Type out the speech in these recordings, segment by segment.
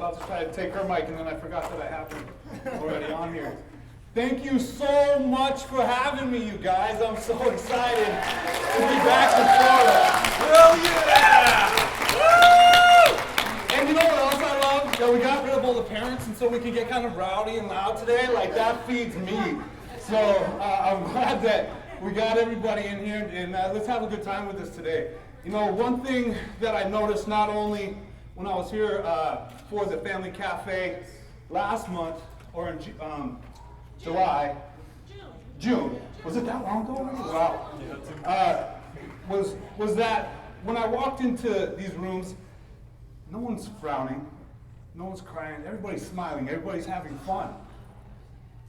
about to try to take her mic, and then I forgot that I have her already on here. Thank you so much for having me, you guys. I'm so excited to be back in Florida. Hell yeah! Woo! And you know what else I love? That we got rid of all the parents, and so we can get kind of rowdy and loud today. Like, that feeds me. So I'm glad that we got everybody in here, and let's have a good time with us today. You know, one thing that I noticed not only when I was here for the Family Cafe last month, or in July, June. Was it that long ago? Wow. Was that when I walked into these rooms, no one's frowning, no one's crying, everybody's smiling, everybody's having fun.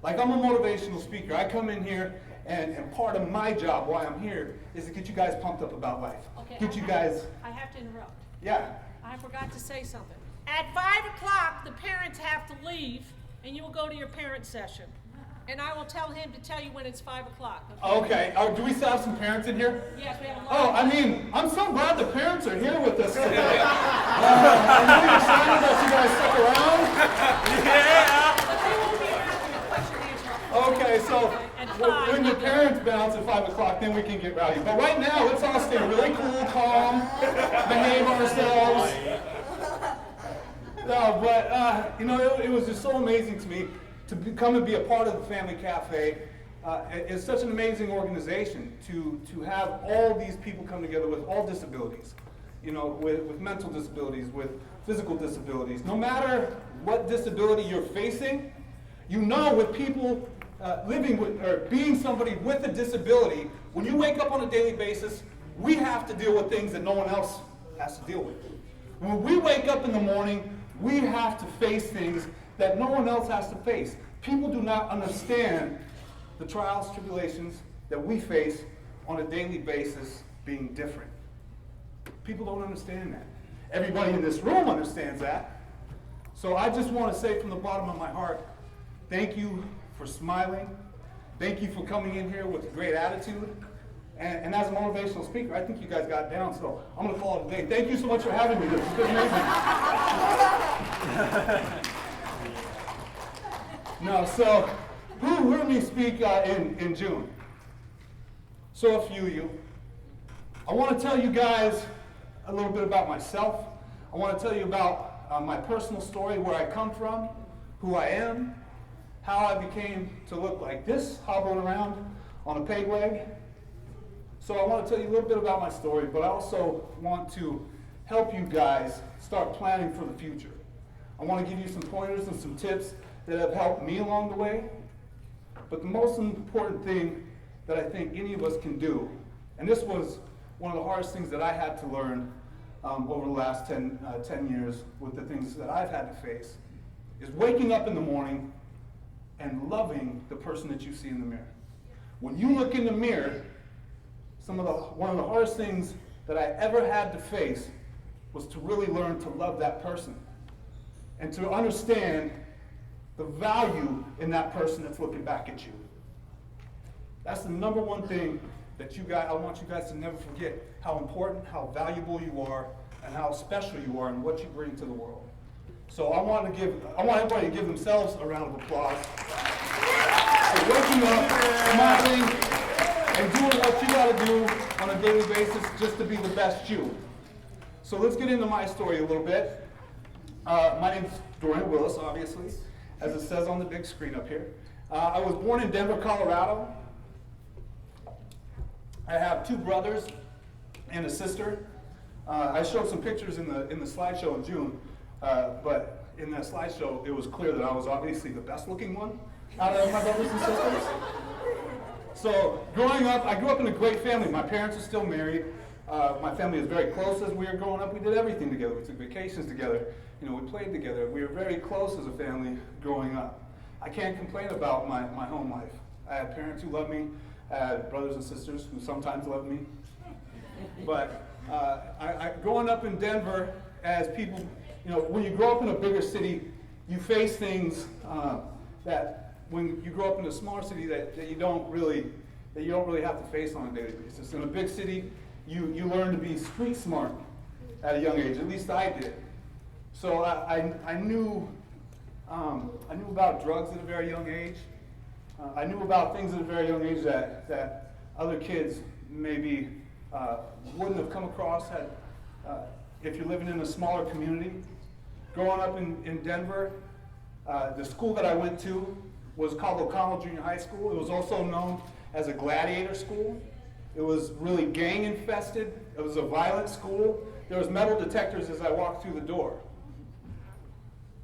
Like, I'm a motivational speaker. I come in here, and part of my job, why I'm here, is to get you guys pumped up about life. Okay, get you guys. I have to interrupt. Yeah. I forgot to say something. At 5 o'clock, the parents have to leave, and you will go to your parent session. And I will tell him to tell you when it's 5 o'clock. Okay. Do we still have some parents in here? Yes, we have a lot. Oh, I mean, I'm so glad the parents are here with us today. I'm really excited that you guys stuck around. Yeah. But they won't be around for the question and answer. Okay, so when the parents bounce at 5 o'clock, then we can get rowdy. But right now, let's all stay really cool, calm, behave ourselves. No, but you know, it was just so amazing to me to come and be a part of the Family Cafe. It's such an amazing organization to have all these people come together with all disabilities, you know, with mental disabilities, with physical disabilities. No matter what disability you're facing, you know, with people living with or being somebody with a disability, when you wake up on a daily basis, we have to deal with things that no one else has to deal with. When we wake up in the morning, we have to face things that no one else has to face. People do not understand the trials, tribulations that we face on a daily basis being different. People don't understand that. Everybody in this room understands that. So I just want to say from the bottom of my heart, thank you for smiling. Thank you for coming in here with a great attitude. And as a motivational speaker, I think you guys got it down, so I'm going to call it a day. Thank you so much for having me. This has been amazing. No, so who heard me speak in June? So a few of you. I want to tell you guys a little bit about myself. I want to tell you about my personal story, where I come from, who I am, how I became to look like this, hobbling around on a peg leg. So I want to tell you a little bit about my story, but I also want to help you guys start planning for the future. I want to give you some pointers and some tips that have helped me along the way. But the most important thing that I think any of us can do, and this was one of the hardest things that I had to learn over the last 10 years with the things that I've had to face, is waking up in the morning and loving the person that you see in the mirror. When you look in the mirror, one of the hardest things that I ever had to face was to really learn to love that person and to understand the value in that person that's looking back at you. That's the number one thing that I want you guys to never forget, how important, how valuable you are, and how special you are and what you bring to the world. So I want everybody to give themselves a round of applause for waking up, smiling, and doing what you gotta do on a daily basis just to be the best you. So let's get into my story a little bit. My name's Dorian Willis, obviously, as it says on the big screen up here. I was born in Denver, Colorado. I have 2 brothers and a sister. I showed some pictures in the slideshow in June, but in that slideshow, it was clear that I was obviously the best looking one out of my brothers and sisters. So growing up, I grew up in a great family. My parents are still married. My family was very close as we were growing up. We did everything together. We took vacations together. You know, we played together. We were very close as a family growing up. I can't complain about my home life. I had parents who loved me. I had brothers and sisters who sometimes loved me. But growing up in Denver, as people, you know, when you grow up in a bigger city, you face things that when you grow up in a smaller city that you don't really have to face on a daily basis. In a big city, you learn to be street smart at a young age. At least I did. So I knew about drugs at a very young age. I knew about things at a very young age that other kids maybe wouldn't have come across if you're living in a smaller community. Growing up in Denver, the school that I went to was called O'Connell Junior High School. It was also known as a gladiator school. It was really gang infested. It was a violent school. There was metal detectors as I walked through the door.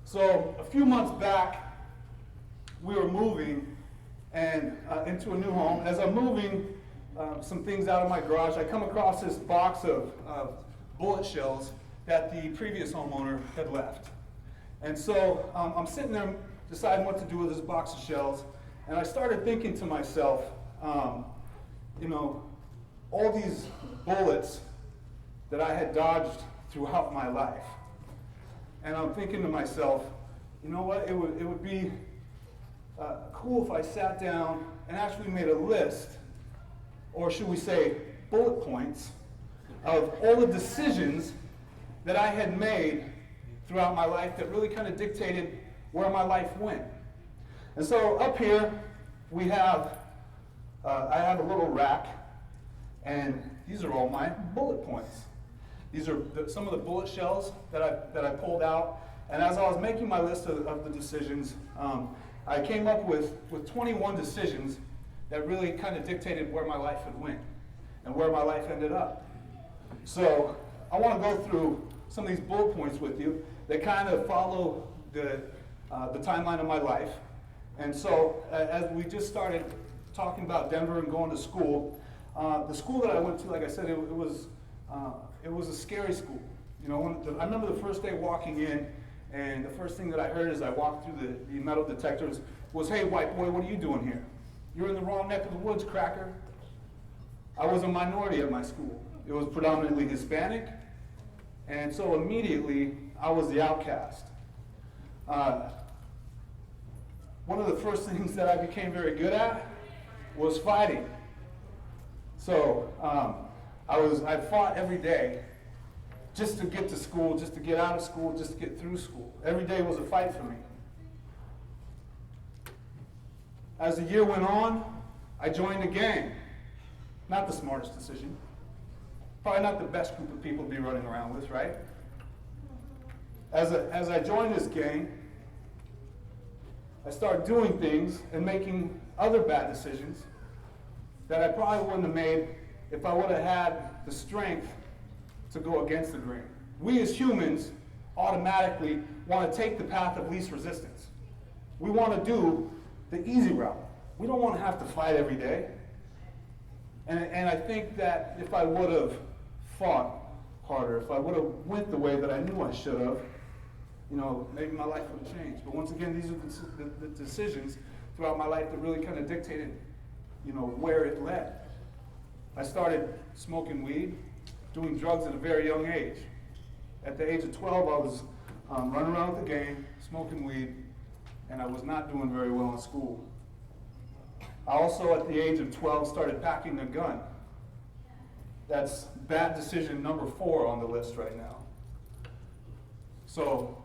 So a few months back, we were moving and into a new home. As I'm moving some things out of my garage, I come across this box of bullet shells that the previous homeowner had left. And so I'm sitting there deciding what to do with this box of shells, and I started thinking to myself, all these bullets that I had dodged throughout my life. And I'm thinking to myself, you know what, it would be cool if I sat down and actually made a list, or should we say bullet points, of all the decisions that I had made throughout my life that really kind of dictated where my life went. And so up here, we have, I have a little rack, and these are all my bullet points. These are some of the bullet shells that I pulled out. And as I was making my list of the decisions, I came up with 21 decisions that really kind of dictated where my life had went and where my life ended up. So I want to go through some of these bullet points with you that kind of follow the timeline of my life. And so as we just started talking about Denver and going to school, the school that I went to, like I said, it was a scary school. You know, I remember the first day walking in, and the first thing that I heard as I walked through the metal detectors was, "Hey, white boy, what are you doing here? You're in the wrong neck of the woods, cracker." I was a minority at my school. It was predominantly Hispanic, and so immediately I was the outcast. One of the first things that I became very good at was fighting. So I fought every day just to get to school, just to get out of school, just to get through school. Every day was a fight for me. As the year went on, I joined a gang. Not the smartest decision. Probably not the best group of people to be running around with, right? As I joined this gang, I started doing things and making other bad decisions that I probably wouldn't have made if I would have had the strength to go against the grain. We as humans automatically want to take the path of least resistance. We want to do the easy route. We don't want to have to fight every day. And I think that if I would have fought harder, if I would have went the way that I knew I should have, maybe my life would have changed. But once again, these are the decisions throughout my life that really kind of dictated, where it led. I started smoking weed, doing drugs at a very young age. At the age of 12, I was running around with the gang, smoking weed, and I was not doing very well in school. I also, at the age of 12, started packing a gun. That's bad decision number 4 on the list right now. So,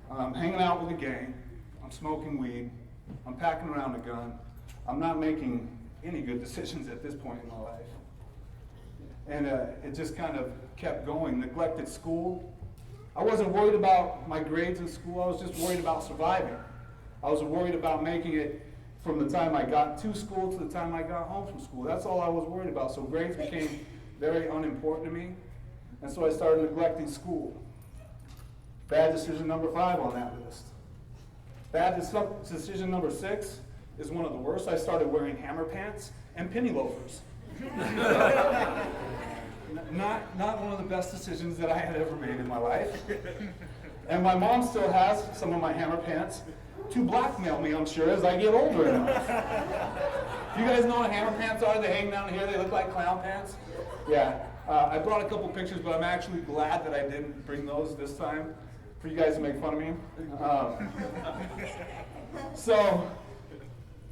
I'm hanging out with a gang, I'm smoking weed, I'm packing around a gun, I'm not making any good decisions at this point in my life. And it just kind of kept going. Neglected school. I wasn't worried about my grades in school, I was just worried about surviving. I was worried about making it from the time I got to school to the time I got home from school. That's all I was worried about. So grades became very unimportant to me. And so I started neglecting school. Bad decision number 5 on that list. Bad decision number 6 is one of the worst. I started wearing hammer pants and penny loafers. Not one of the best decisions that I had ever made in my life. And my mom still has some of my hammer pants to blackmail me, I'm sure, as I get older enough. You guys know what hammer pants are? They hang down here, they look like clown pants. Yeah, I brought a couple pictures, but I'm actually glad that I didn't bring those this time for you guys to make fun of me. So,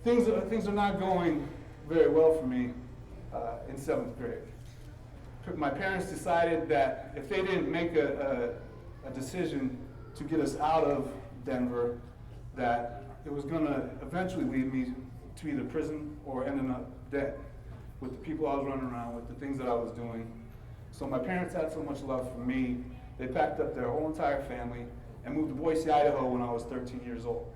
things are not going very well for me in 7th grade. My parents decided that if they didn't make a decision to get us out of Denver that it was going to eventually lead me to either prison or ending up dead with the people I was running around with, the things that I was doing. So my parents had so much love for me, they packed up their whole entire family and moved to Boise, Idaho when I was 13 years old.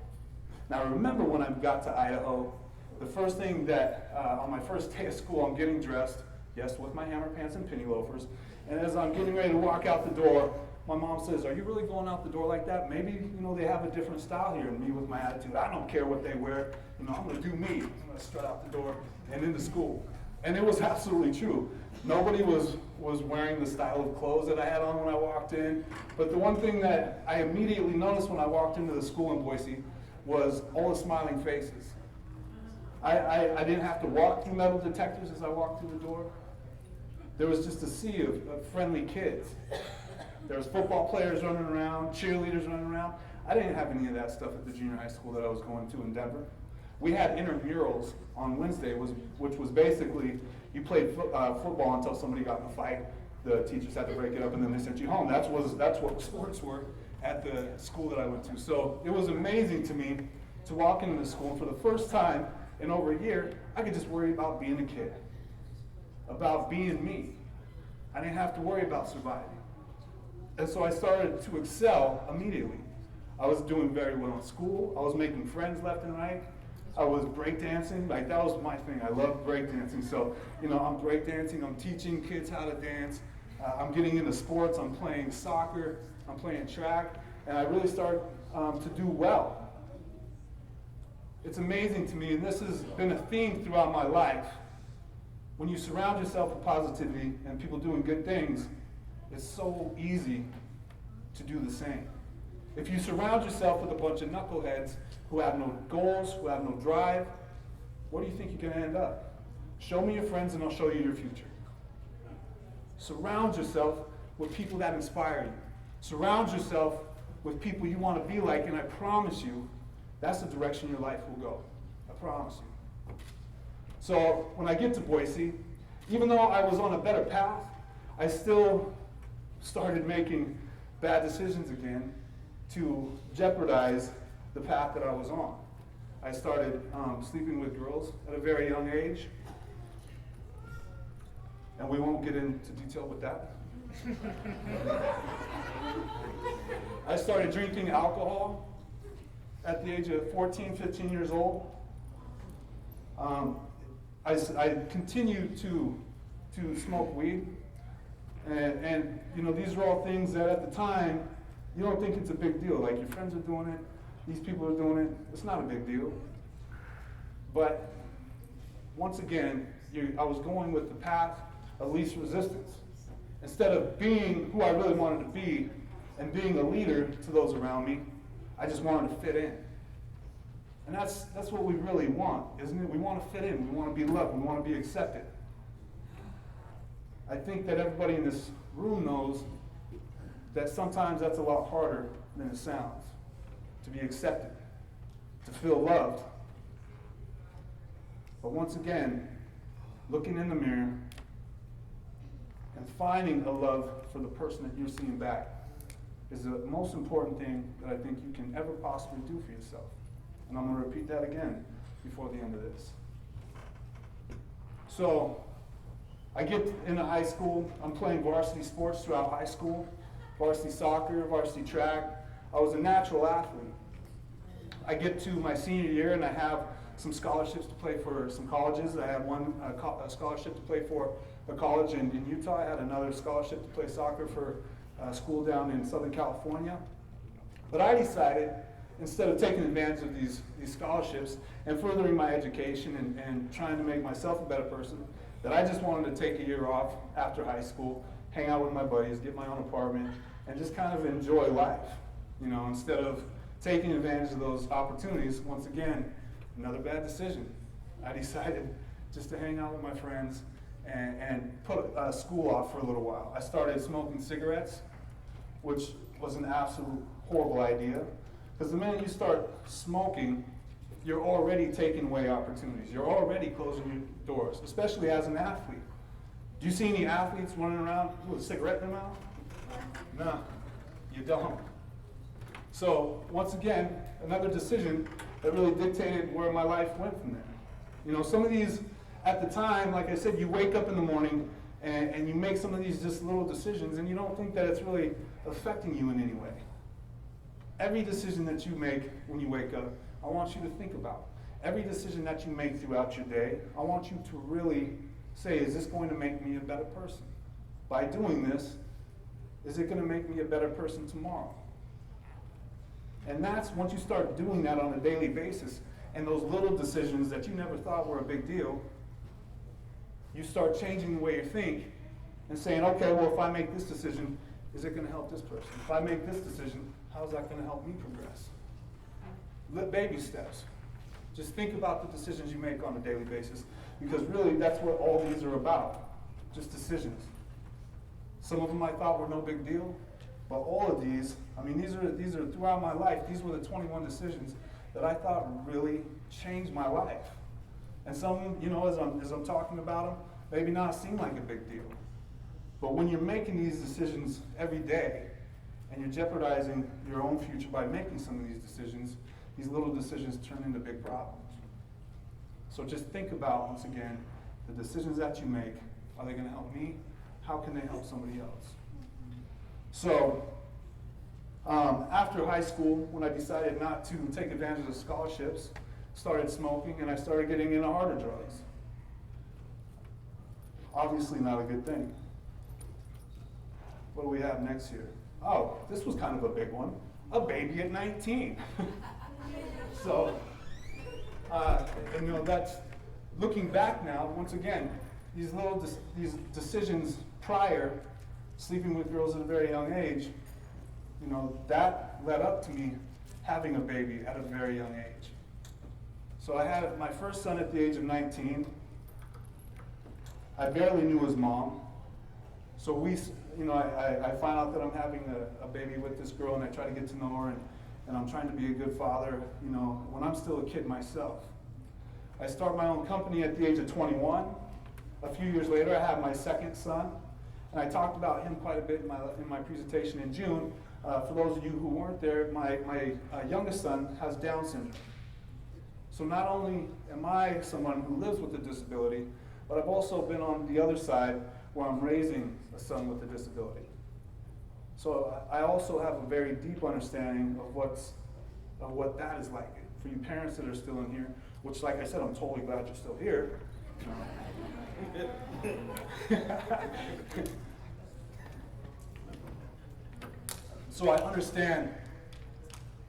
Now I remember when I got to Idaho, the first thing that, on my first day of school, I'm getting dressed, yes, with my hammer pants and penny loafers, and as I'm getting ready to walk out the door, my mom says, "Are you really going out the door like that? Maybe, they have a different style here." And me with my attitude, I don't care what they wear, I'm gonna do me. I'm gonna strut out the door and into school. And it was absolutely true. Nobody was wearing the style of clothes that I had on when I walked in. But the one thing that I immediately noticed when I walked into the school in Boise was all the smiling faces. I didn't have to walk through metal detectors as I walked through the door. There was just a sea of friendly kids. There was football players running around, cheerleaders running around. I didn't have any of that stuff at the junior high school that I was going to in Denver. We had intramurals on Wednesday, which was basically you played football until somebody got in a fight. The teachers had to break it up, and then they sent you home. That's what sports were at the school that I went to. So it was amazing to me to walk into the school, and for the first time in over a year, I could just worry about being a kid, about being me. I didn't have to worry about surviving. And so I started to excel immediately. I was doing very well in school. I was making friends left and right. I was breakdancing. Like, that was my thing. I loved breakdancing. So, I'm breakdancing. I'm teaching kids how to dance. I'm getting into sports. I'm playing soccer. I'm playing track. And I really started to do well. It's amazing to me, and this has been a theme throughout my life. When you surround yourself with positivity and people doing good things, it's so easy to do the same. If you surround yourself with a bunch of knuckleheads who have no goals, who have no drive, where do you think you're going to end up? Show me your friends and I'll show you your future. Surround yourself with people that inspire you. Surround yourself with people you want to be like, and I promise you, that's the direction your life will go. I promise you. So when I get to Boise, even though I was on a better path, I still started making bad decisions again to jeopardize the path that I was on. I started sleeping with girls at a very young age, and we won't get into detail with that. I started drinking alcohol at the age of 14, 15 years old. I continued to smoke weed. And these are all things that at the time, you don't think it's a big deal. Like, your friends are doing it, these people are doing it, it's not a big deal. But once again, I was going with the path of least resistance. Instead of being who I really wanted to be and being a leader to those around me, I just wanted to fit in. And that's what we really want, isn't it? We want to fit in, we want to be loved, we want to be accepted. I think that everybody in this room knows that sometimes that's a lot harder than it sounds, to be accepted, to feel loved. But once again, looking in the mirror and finding a love for the person that you're seeing back is the most important thing that I think you can ever possibly do for yourself. And I'm going to repeat that again before the end of this. So, I get into high school, I'm playing varsity sports throughout high school, varsity soccer, varsity track. I was a natural athlete. I get to my senior year and I have some scholarships to play for some colleges. I had one scholarship to play for a college in Utah. I had another scholarship to play soccer for a school down in Southern California. But I decided, instead of taking advantage of these scholarships and furthering my education and trying to make myself a better person, that I just wanted to take a year off after high school, hang out with my buddies, get my own apartment, and just kind of enjoy life. Instead of taking advantage of those opportunities, once again, another bad decision. I decided just to hang out with my friends and put school off for a little while. I started smoking cigarettes, which was an absolute horrible idea, because the minute you start smoking, you're already taking away opportunities. You're already closing your doors, especially as an athlete. Do you see any athletes running around with a cigarette in their mouth? No, you don't. So once again, another decision that really dictated where my life went from there. You know, some of these, at the time, like I said, you wake up in the morning and you make some of these just little decisions and you don't think that it's really affecting you in any way. Every decision that you make when you wake up, I want you to think about. Every decision that you make throughout your day, I want you to really say, is this going to make me a better person? By doing this, is it going to make me a better person tomorrow? And that's once you start doing that on a daily basis, and those little decisions that you never thought were a big deal, you start changing the way you think and saying, okay, well, if I make this decision, is it going to help this person? If I make this decision, how is that going to help me progress? Baby steps. Just think about the decisions you make on a daily basis, because really that's what all these are about, just decisions. Some of them I thought were no big deal, but all of these, I mean, these are throughout my life, these were the 21 decisions that I thought really changed my life. And some, you know, as I'm talking about them, maybe not seem like a big deal. But when you're making these decisions every day, and you're jeopardizing your own future by making some of these decisions, these little decisions turn into big problems. So just think about, once again, the decisions that you make. Are they going to help me? How can they help somebody else? So, after high school, when I decided not to take advantage of scholarships, started smoking, and I started getting into harder drugs. Obviously not a good thing. What do we have next here? Oh, this was kind of a big one. A baby at 19. So, and you know, that's, looking back now, once again, these decisions prior, sleeping with girls at a very young age, you know, that led up to me having a baby at a very young age. So I had my first son at the age of 19. I barely knew his mom. So we, you know, I find out that I'm having a baby with this girl, and I try to get to know her, and I'm trying to be a good father, you know, when I'm still a kid myself. I start my own company at the age of 21. A few years later, I have my second son, and I talked about him quite a bit in my presentation in June. For those of you who weren't there, my youngest son has Down syndrome. So not only am I someone who lives with a disability, but I've also been on the other side where I'm raising a son with a disability. So I also have a very deep understanding of what that is like. For you parents that are still in here, which, like I said, I'm totally glad you're still here. So I understand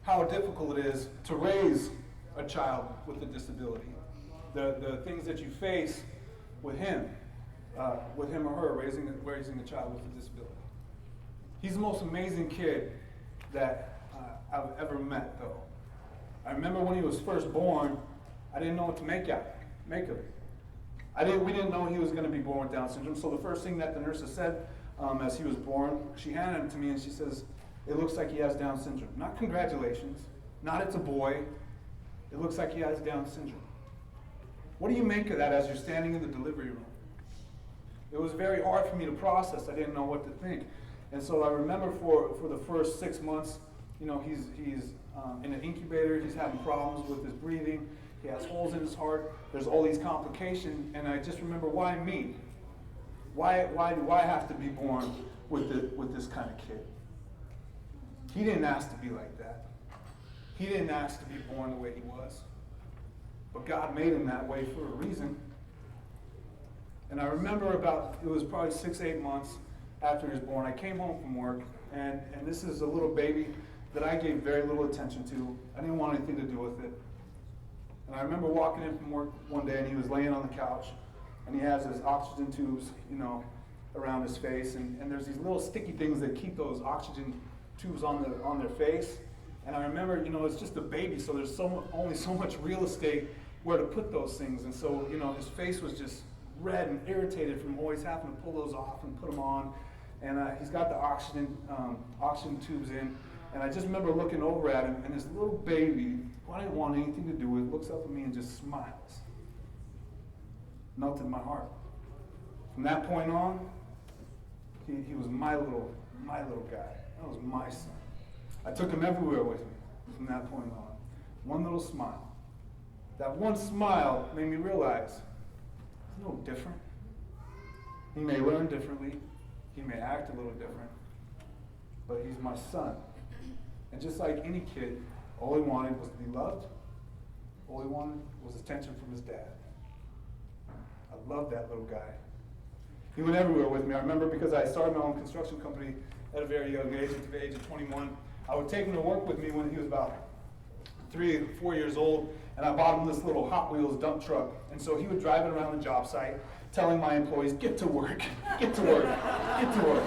how difficult it is to raise a child with a disability. The things that you face with him or her, raising a child with a disability. He's the most amazing kid that I've ever met, though. I remember when he was first born, I didn't know what to make of it. We didn't know he was going to be born with Down syndrome, so the first thing that the nurses said as he was born, she handed him to me and she says, "It looks like he has Down syndrome." Not congratulations, not it's a boy, it looks like he has Down syndrome. What do you make of that as you're standing in the delivery room? It was very hard for me to process. I didn't know what to think. And so I remember for the first 6 months, you know, he's in an incubator, he's having problems with his breathing, he has holes in his heart, there's all these complications, and I just remember, why me? Why do I have to be born with this kind of kid? He didn't ask to be like that. He didn't ask to be born the way he was. But God made him that way for a reason. And I remember it was probably 6-8 months after he was born, I came home from work, and this is a little baby that I gave very little attention to. I didn't want anything to do with it. And I remember walking in from work one day, and he was laying on the couch, and he has his oxygen tubes, you know, around his face, and there's these little sticky things that keep those oxygen tubes on their face. And I remember, you know, it's just a baby, so there's only so much real estate where to put those things. And so, you know, his face was just red and irritated from always having to pull those off and put them on. And he's got the oxygen tubes in. And I just remember looking over at him, and this little baby, who I didn't want anything to do with, looks up at me and just smiles. Melted my heart. From that point on, he was my little guy. That was my son. I took him everywhere with me from that point on. One little smile. That one smile made me realize he's no different. He may learn differently. He may act a little different. But he's my son. And just like any kid, all he wanted was to be loved. All he wanted was attention from his dad. I loved that little guy. He went everywhere with me. I remember because I started my own construction company at a very young age, at the age of 21. I would take him to work with me when he was about 3 or 4 years old, and I bought him this little Hot Wheels dump truck. And so he would drive it around the job site, telling my employees, get to work, get to work, get to work.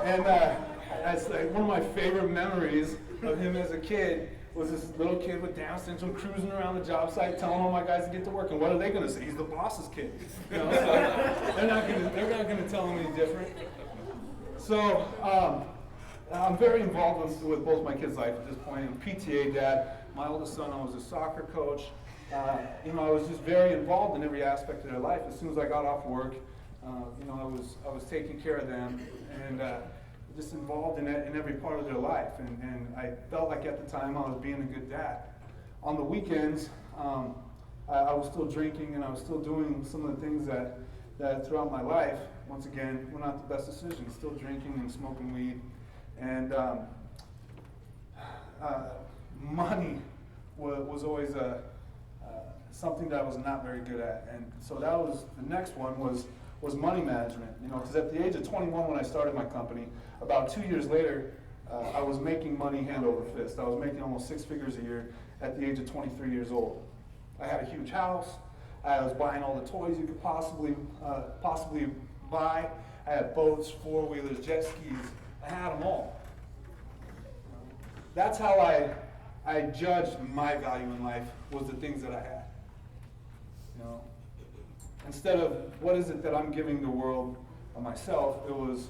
And that's like one of my favorite memories of him as a kid was this little kid with Down syndrome cruising around the job site, telling all my guys to get to work. And what are they going to say? He's the boss's kid. You know, so they're not going to tell him any different. So I'm very involved with both my kids' life at this point. I'm a PTA dad. My oldest son, I was a soccer coach. I was just very involved in every aspect of their life. As soon as I got off work, I was taking care of them and just involved in every part of their life. And I felt like at the time I was being a good dad. On the weekends, I was still drinking and I was still doing some of the things that throughout my life, once again, were not the best decisions. Still drinking and smoking weed. And money was always something that I was not very good at. And so that was, the next one was money management. Because at the age of 21 when I started my company, about 2 years later, I was making money hand over fist. I was making almost 6 figures a year at the age of 23 years old. I had a huge house. I was buying all the toys you could possibly buy. I had boats, 4-wheelers, jet skis. I had them all. That's how I judged my value in life, was the things that I had. Instead of what is it that I'm giving the world of myself, it was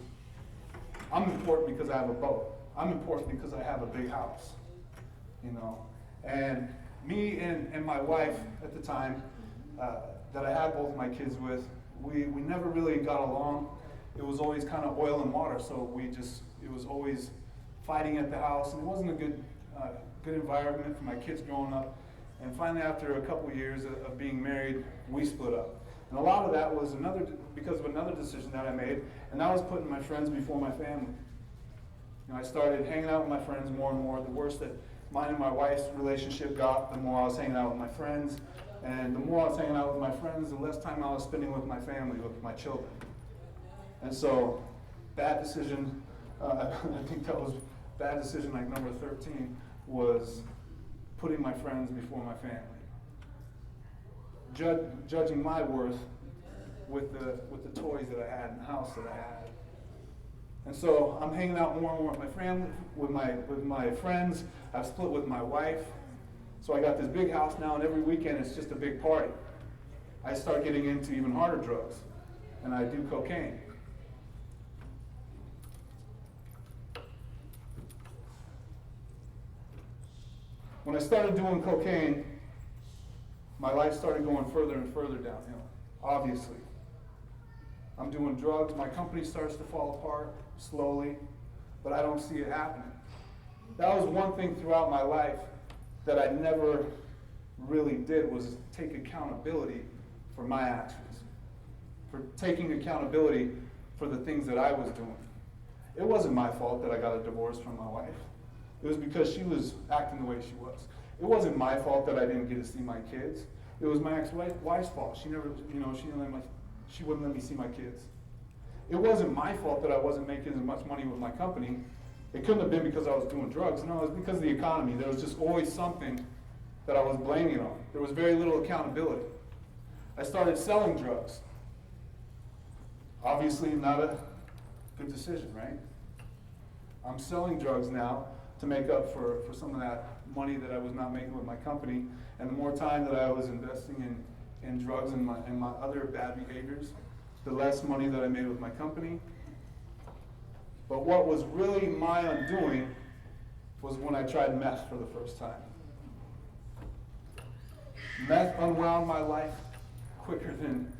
I'm important because I have a boat. I'm important because I have a big house. And me and my wife at the time that I had both my kids with, we never really got along. It was always kind of oil and water, so it was always fighting at the house, and it wasn't a good environment for my kids growing up. And finally, after a couple of years of being married, we split up. And a lot of that was because of another decision that I made, and that was putting my friends before my family. I started hanging out with my friends more and more. The worse that mine and my wife's relationship got, the more I was hanging out with my friends. And the more I was hanging out with my friends, the less time I was spending with my family, with my children. And so, bad decision, I think that was bad decision like number 13, was putting my friends before my family. Judging my worth with the toys that I had and the house that I had. And so I'm hanging out more and more with my family, with my friends. I've split with my wife. So I got this big house now, and every weekend it's just a big party. I start getting into even harder drugs, and I do cocaine. When I started doing cocaine, my life started going further and further downhill, obviously. I'm doing drugs, my company starts to fall apart slowly, but I don't see it happening. That was one thing throughout my life that I never really did, was take accountability for my actions, for taking accountability for the things that I was doing. It wasn't my fault that I got a divorce from my wife. It was because she was acting the way she was. It wasn't my fault that I didn't get to see my kids. It was my ex-wife's fault. She never, she wouldn't let me see my kids. It wasn't my fault that I wasn't making as much money with my company. It couldn't have been because I was doing drugs. No, it was because of the economy. There was just always something that I was blaming it on. There was very little accountability. I started selling drugs. Obviously not a good decision, right? I'm selling drugs now to make up for some of that money that I was not making with my company, and the more time that I was investing in drugs and my other bad behaviors, the less money that I made with my company. But what was really my undoing was when I tried meth for the first time. Meth unwound my life quicker than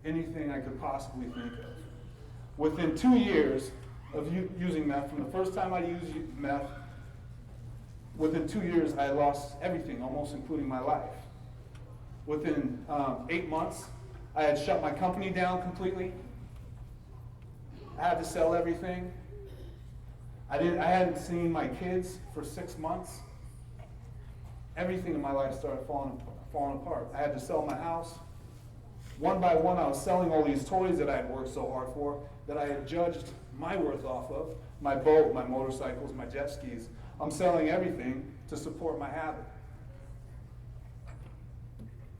anything I could possibly think of. Within 2 years of using meth, from the first time I used meth Within 2 years, I had lost everything, almost including my life. Within 8 months, I had shut my company down completely. I had to sell everything. I hadn't seen my kids for 6 months. Everything in my life started falling apart. I had to sell my house. One by one, I was selling all these toys that I had worked so hard for, that I had judged my worth off of, my boat, my motorcycles, my jet skis. I'm selling everything to support my habit.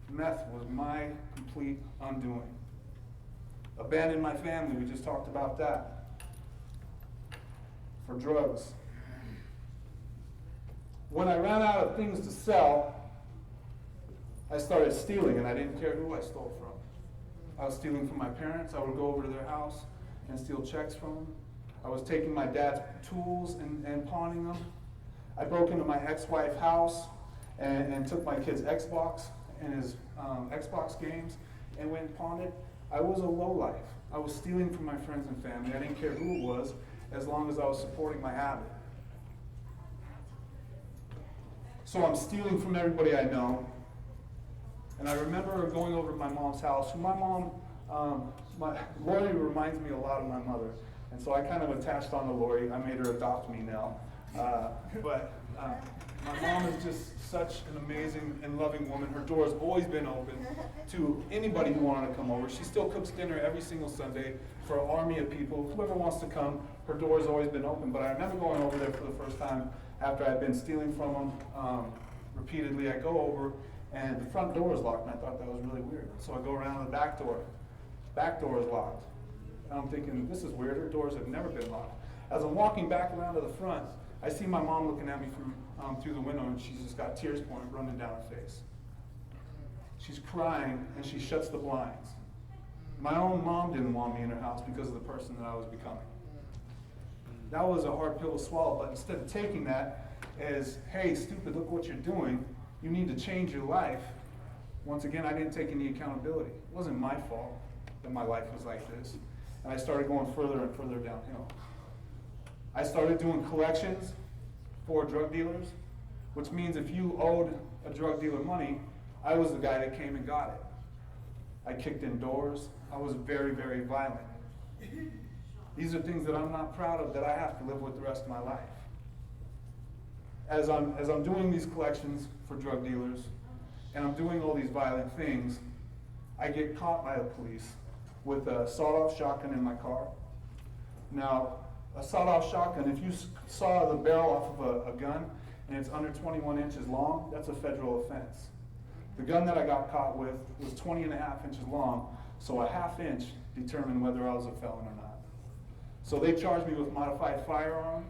Meth was my complete undoing. Abandoned my family, we just talked about that. For drugs. When I ran out of things to sell, I started stealing, and I didn't care who I stole from. I was stealing from my parents. I would go over to their house and steal checks from them. I was taking my dad's tools and pawning them. I broke into my ex-wife's house and took my kid's Xbox and his Xbox games and went and pawned it. I was a lowlife. I was stealing from my friends and family. I didn't care who it was, as long as I was supporting my habit. So I'm stealing from everybody I know. And I remember going over to my mom's house. My mom, Lori reminds me a lot of my mother. And so I kind of attached on to Lori. I made her adopt me now. But my mom is just such an amazing and loving woman. Her door has always been open to anybody who wanted to come over. She still cooks dinner every single Sunday for an army of people. Whoever wants to come, her door has always been open. But I remember going over there for the first time after I'd been stealing from them repeatedly. I go over, and the front door is locked, and I thought that was really weird. So I go around to the back door. Back door is locked. And I'm thinking, this is weird. Her doors have never been locked. As I'm walking back around to the front, I see my mom looking at me through the window, and she's just got tears running down her face. She's crying, and she shuts the blinds. My own mom didn't want me in her house because of the person that I was becoming. That was a hard pill to swallow, but instead of taking that as, hey, stupid, look what you're doing, you need to change your life. Once again, I didn't take any accountability. It wasn't my fault that my life was like this. And I started going further and further downhill. I started doing collections for drug dealers, which means if you owed a drug dealer money, I was the guy that came and got it. I kicked in doors. I was very, very violent. These are things that I'm not proud of, that I have to live with the rest of my life. As I'm doing these collections for drug dealers, and I'm doing all these violent things, I get caught by the police with a sawed-off shotgun in my car. Now, a sawed-off shotgun, if you saw the barrel off of a gun and it's under 21 inches long, that's a federal offense. The gun that I got caught with was 20 and a half inches long, so a half inch determined whether I was a felon or not. So they charged me with modified firearm,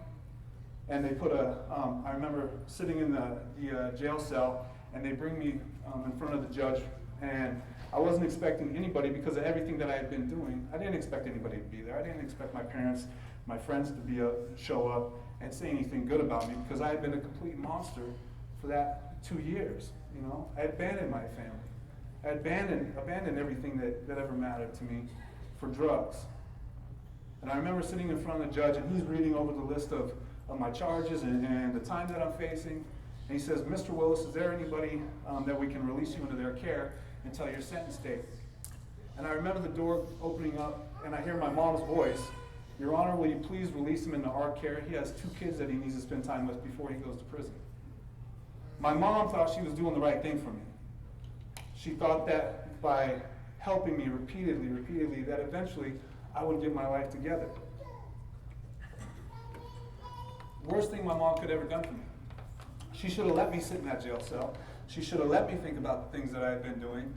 and they put I remember sitting in the jail cell, and they bring me in front of the judge, and I wasn't expecting anybody because of everything that I had been doing. I didn't expect anybody to be there. I didn't expect my parents, my friends to show up and say anything good about me, because I had been a complete monster for that 2 years. You know, I abandoned my family. I abandoned everything that ever mattered to me for drugs. And I remember sitting in front of the judge, and he's reading over the list of my charges and the time that I'm facing. And he says, Mr. Willis, is there anybody that we can release you into their care until your sentence date? And I remember the door opening up, and I hear my mom's voice, Your Honor, will you please release him into our care? He has 2 kids that he needs to spend time with before he goes to prison. My mom thought she was doing the right thing for me. She thought that by helping me repeatedly, that eventually I would get my life together. Worst thing my mom could ever done for me. She should have let me sit in that jail cell. She should have let me think about the things that I had been doing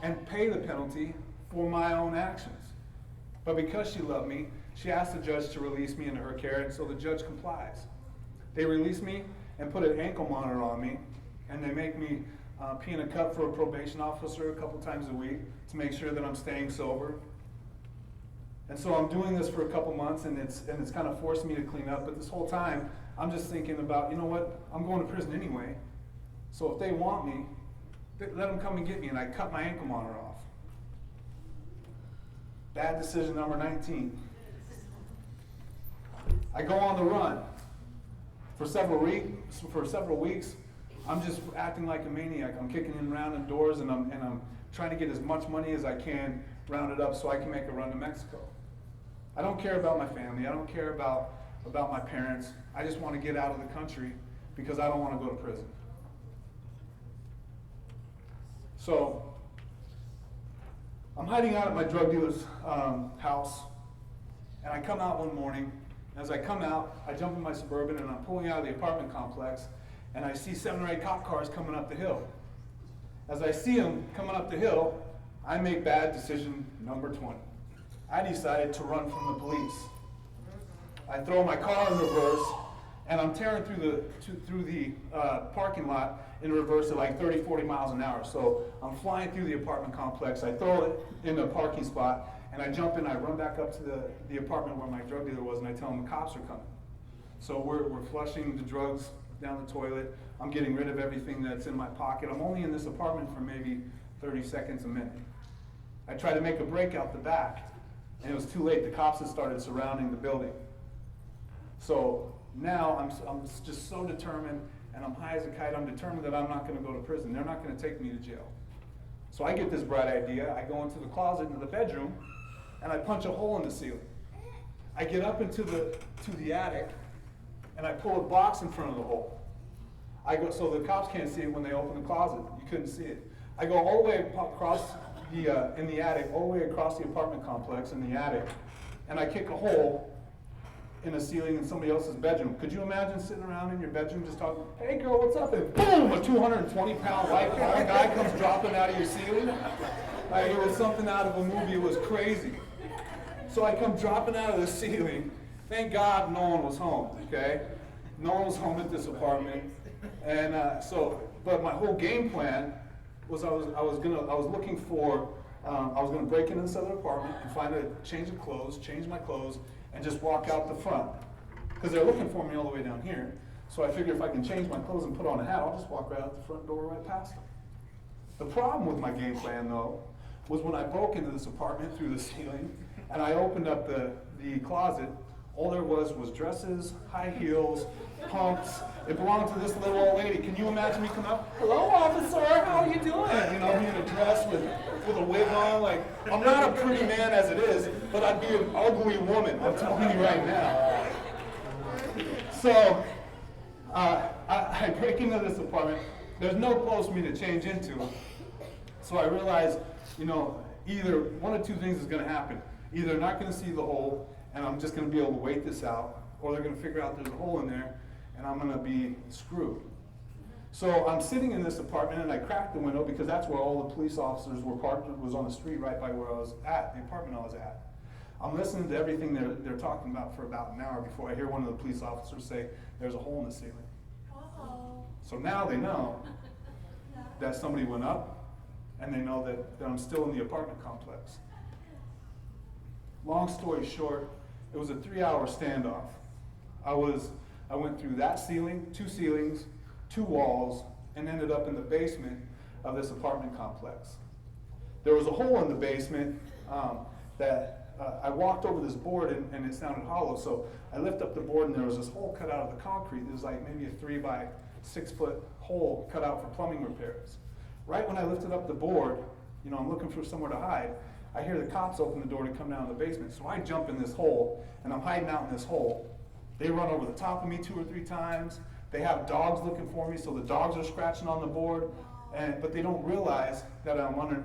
and pay the penalty for my own actions. But because she loved me, she asked the judge to release me into her care, and so the judge complies. They release me and put an ankle monitor on me, and they make me pee in a cup for a probation officer a couple times a week to make sure that I'm staying sober. And so I'm doing this for a couple months, and it's kind of forced me to clean up. But this whole time, I'm just thinking about, you know what? I'm going to prison anyway. So if they want me, let them come and get me. And I cut my ankle monitor off. Bad decision number 19. I go on the run. For several weeks, I'm just acting like a maniac. I'm kicking in around in doors, and I'm trying to get as much money as I can rounded up so I can make a run to Mexico. I don't care about my family. I don't care about my parents. I just want to get out of the country because I don't want to go to prison. So I'm hiding out at my drug dealer's house, and I come out one morning. As I come out, I jump in my Suburban, and I'm pulling out of the apartment complex, and I see 7 or 8 cop cars coming up the hill. As I see them coming up the hill, I make bad decision number 20. I decided to run from the police. I throw my car in reverse, and I'm tearing through the parking lot in reverse at like 30, 40 miles an hour. So I'm flying through the apartment complex. I throw it in a parking spot, and I jump in. I run back up to the apartment where my drug dealer was, and I tell him the cops are coming. So we're flushing the drugs down the toilet. I'm getting rid of everything that's in my pocket. I'm only in this apartment for maybe 30 seconds, a minute. I try to make a break out the back, and it was too late. The cops had started surrounding the building. So now I'm just so determined, and I'm high as a kite. I'm determined that I'm not going to go to prison. They're not going to take me to jail. So I get this bright idea. I go into the closet, into the bedroom, and I punch a hole in the ceiling. I get up into the attic, and I pull a box in front of the hole. I go so the cops can't see it when they open the closet. You couldn't see it. I go all the way across in the attic, all the way across the apartment complex in the attic, and I kick a hole in a ceiling in somebody else's bedroom. Could you imagine sitting around in your bedroom just talking, "Hey girl, what's up?" and boom, a 220-pound white collar guy comes dropping out of your ceiling? Like it was something out of a movie. It was crazy. So I come dropping out of the ceiling. Thank God no one was home, okay? No one was home at this apartment. And but my whole game plan was I was gonna break into this other apartment and find a change my clothes, and just walk out the front. Because they're looking for me all the way down here. So I figure if I can change my clothes and put on a hat, I'll just walk right out the front door right past them. The problem with my game plan, though, was when I broke into this apartment through the ceiling, and I opened up the closet, all there was dresses, high heels, pumps. It belonged to this little old lady. Can you imagine me coming up? "Hello, officer, how are you doing?" You know, me in a dress with a wig on. Like, I'm not a pretty man as it is, but I'd be an ugly woman, I'm telling you right now. So, I break into this apartment. There's no clothes for me to change into. So I realized, either one of two things is going to happen. Either they're not going to see the hole, and I'm just going to be able to wait this out, or they're going to figure out there's a hole in there, and I'm going to be screwed. So I'm sitting in this apartment, and I cracked the window because that's where all the police officers were parked. It was on the street right by where I was at, the apartment I was at. I'm listening to everything they're talking about for about an hour before I hear one of the police officers say, "There's a hole in the ceiling." Uh-oh. So now they know that somebody went up, and they know that I'm still in the apartment complex. Long story short, it was a 3-hour standoff. I went through that ceiling, 2 ceilings, 2 walls, and ended up in the basement of this apartment complex. There was a hole in the basement that I walked over this board, and it sounded hollow. So I lift up the board, and there was this hole cut out of the concrete. It was like maybe a 3 by 6 foot hole cut out for plumbing repairs. Right when I lifted up the board, I'm looking for somewhere to hide, I hear the cops open the door to come down to the basement. So I jump in this hole, and I'm hiding out in this hole. They run over the top of me 2 or 3 times. They have dogs looking for me, so the dogs are scratching on the board. But they don't realize that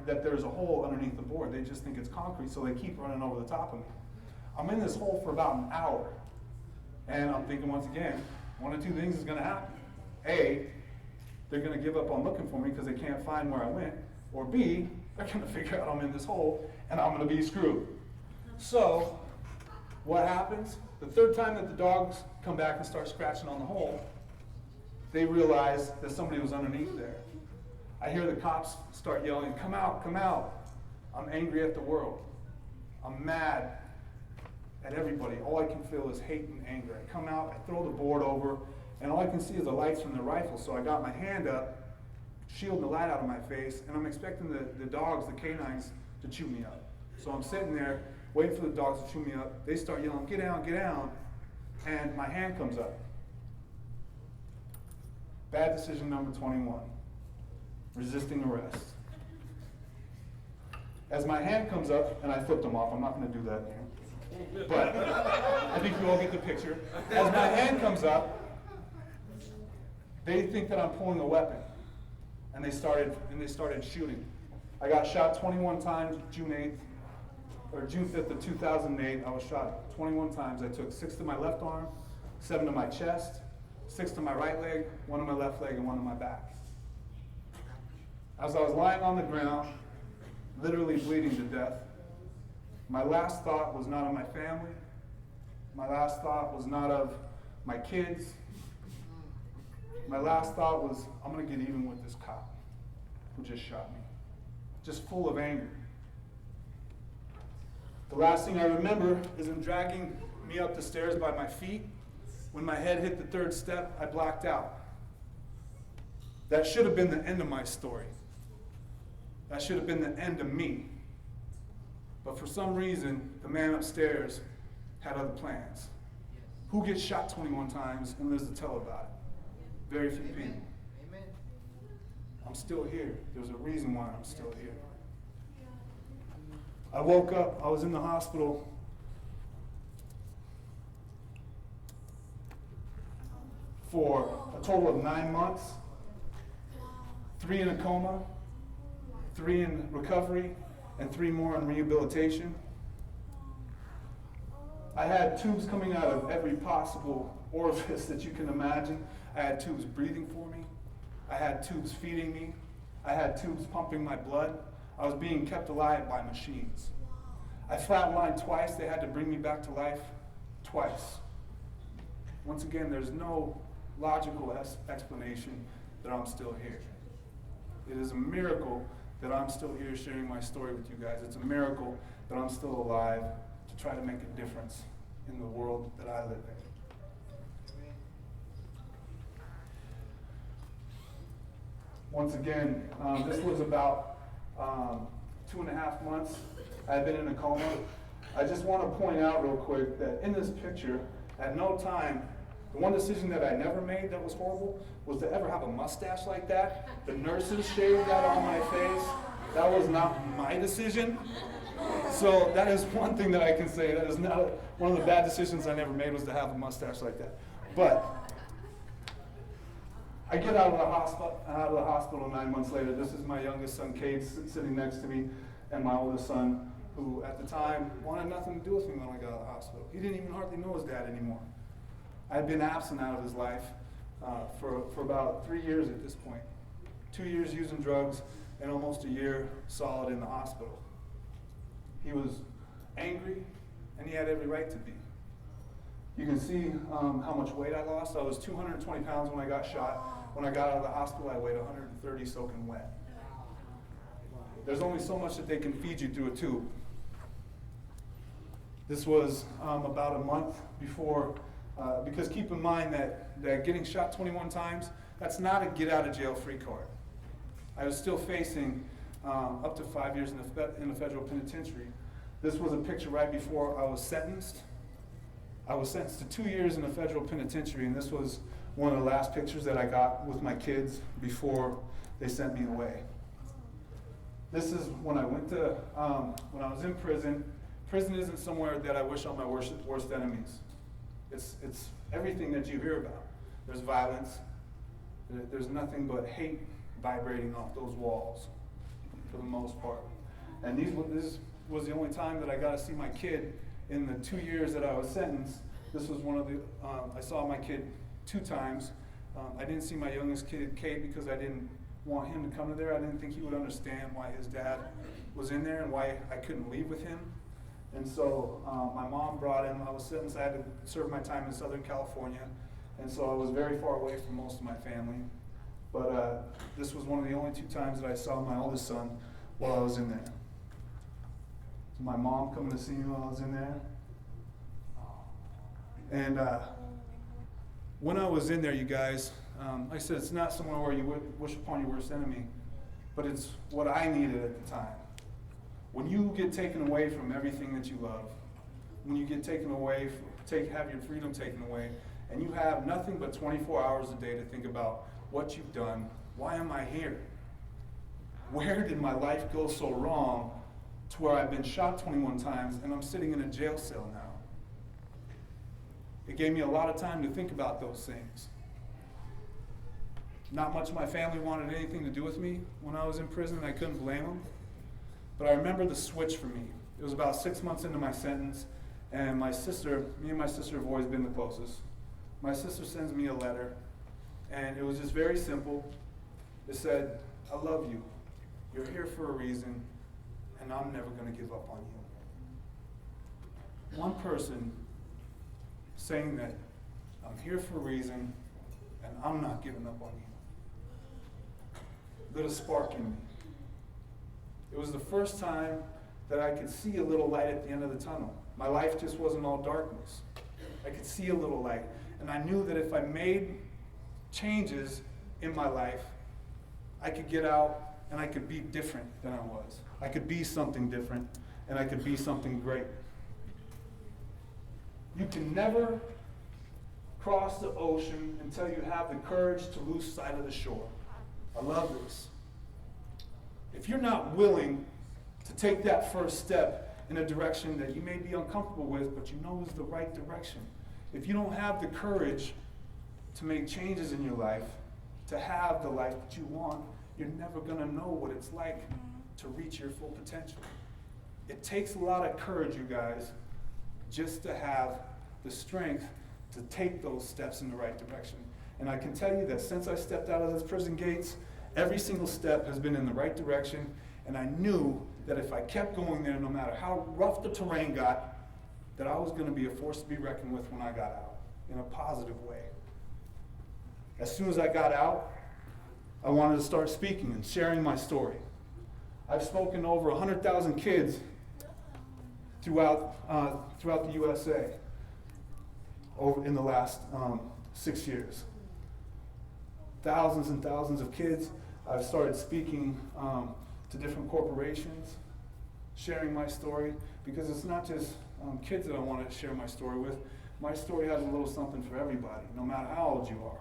that there's a hole underneath the board. They just think it's concrete, so they keep running over the top of me. I'm in this hole for about an hour, and I'm thinking once again, one of 2 things is going to happen. A, they're going to give up on looking for me because they can't find where I went. Or B, they're going to figure out I'm in this hole, and I'm going to be screwed. So, what happens? The 3rd time that the dogs come back and start scratching on the hole, they realize that somebody was underneath there. I hear the cops start yelling, "Come out, come out." I'm angry at the world. I'm mad at everybody. All I can feel is hate and anger. I come out, I throw the board over, and all I can see is the lights from the rifle. So I got my hand up, shielding the light out of my face, and I'm expecting the dogs, the canines, to chew me up. So I'm sitting there, waiting for the dogs to chew me up. They start yelling, "Get down, get down," and my hand comes up. Bad decision number 21, resisting arrest. As my hand comes up, and I flipped them off, I'm not going to do that here, but I think you all get the picture. As my hand comes up, they think that I'm pulling a weapon, and they started shooting. I got shot 21 times June 5th of 2008. I was shot 21 times. I took 6 to my left arm, 7 to my chest, 6 to my right leg, 1 to my left leg, and 1 to my back. As I was lying on the ground, literally bleeding to death, my last thought was not of my family. My last thought was not of my kids. My last thought was, I'm going to get even with this cop who just shot me. Just full of anger. The last thing I remember is him dragging me up the stairs by my feet. When my head hit the 3rd step, I blacked out. That should have been the end of my story. That should have been the end of me. But for some reason, the man upstairs had other plans. Who gets shot 21 times and lives to tell about it? Very few people. Amen. I'm still here. There's a reason why I'm still here. I woke up, I was in the hospital for a total of 9 months, 3 in a coma, 3 in recovery, and 3 more in rehabilitation. I had tubes coming out of every possible orifice that you can imagine. I had tubes breathing for me. I had tubes feeding me. I had tubes pumping my blood. I was being kept alive by machines. I flatlined twice. They had to bring me back to life twice. Once again, there's no logical explanation that I'm still here. It is a miracle that I'm still here sharing my story with you guys. It's a miracle that I'm still alive to try to make a difference in the world that I live in. Once again, this was about 2.5 months. I had been in a coma. I just want to point out real quick that in this picture, at no time, the one decision that I never made that was horrible was to ever have a mustache like that. The nurses shaved that on my face. That was not my decision. So that is one thing that I can say. That is not one of the bad decisions I never made, was to have a mustache like that. But I get out of the hospital 9 months later. This is my youngest son, Cade, sitting next to me, and my oldest son, who at the time wanted nothing to do with me when I got out of the hospital. He didn't even hardly know his dad anymore. I had been absent out of his life for about 3 years at this point. 2 years using drugs and almost a year solid in the hospital. He was angry, and he had every right to be. You can see how much weight I lost. I was 220 pounds when I got shot. When I got out of the hospital, I weighed 130 soaking wet. There's only so much that they can feed you through a tube. This was about a month before, because keep in mind that getting shot 21 times, that's not a get out of jail free card. I was still facing up to 5 years in the federal penitentiary. This was a picture right before I was sentenced. I was sentenced to 2 years in the federal penitentiary, and this was one of the last pictures that I got with my kids before they sent me away. This is when I went to, when I was in prison. Prison isn't somewhere that I wish on my worst enemies. It's everything that you hear about. There's violence. There's nothing but hate vibrating off those walls for the most part. And this was the only time that I got to see my kid in the 2 years that I was sentenced. This was one of the, I saw my kid 2 times. I didn't see my youngest kid, Cade, because I didn't want him to come to there. I didn't think he would understand why his dad was in there and why I couldn't leave with him. And so my mom brought him. I was sentenced. I had to serve my time in Southern California. And so I was very far away from most of my family. But this was one of the only 2 times that I saw my oldest son while I was in there. So my mom coming to see me while I was in there. And when I was in there, you guys, like I said, it's not somewhere where you wish upon your worst enemy, but it's what I needed at the time. When you get taken away from everything that you love, when you get taken away, have your freedom taken away, and you have nothing but 24 hours a day to think about what you've done. Why am I here? Where did my life go so wrong to where I've been shot 21 times and I'm sitting in a jail cell now? It gave me a lot of time to think about those things. Not much of my family wanted anything to do with me when I was in prison, and I couldn't blame them. But I remember the switch for me. It was about 6 months into my sentence, and me and my sister have always been the closest. My sister sends me a letter, and it was just very simple. It said, I love you. You're here for a reason, and I'm never going to give up on you. One person saying that I'm here for a reason, and I'm not giving up on you, lit a spark in me. It was the first time that I could see a little light at the end of the tunnel. My life just wasn't all darkness. I could see a little light, and I knew that if I made changes in my life, I could get out and I could be different than I was. I could be something different, and I could be something great. You can never cross the ocean until you have the courage to lose sight of the shore. I love this. If you're not willing to take that first step in a direction that you may be uncomfortable with, but you know is the right direction, if you don't have the courage to make changes in your life, to have the life that you want, you're never going to know what it's like to reach your full potential. It takes a lot of courage, you guys, just to have the strength to take those steps in the right direction. And I can tell you that since I stepped out of those prison gates, every single step has been in the right direction, and I knew that if I kept going there, no matter how rough the terrain got, that I was going to be a force to be reckoned with when I got out, in a positive way. As soon as I got out, I wanted to start speaking and sharing my story. I've spoken to over 100,000 kids throughout the USA in the last 6 years. Thousands and thousands of kids. I've started speaking to different corporations, sharing my story, because it's not just kids that I want to share my story with. My story has a little something for everybody, no matter how old you are.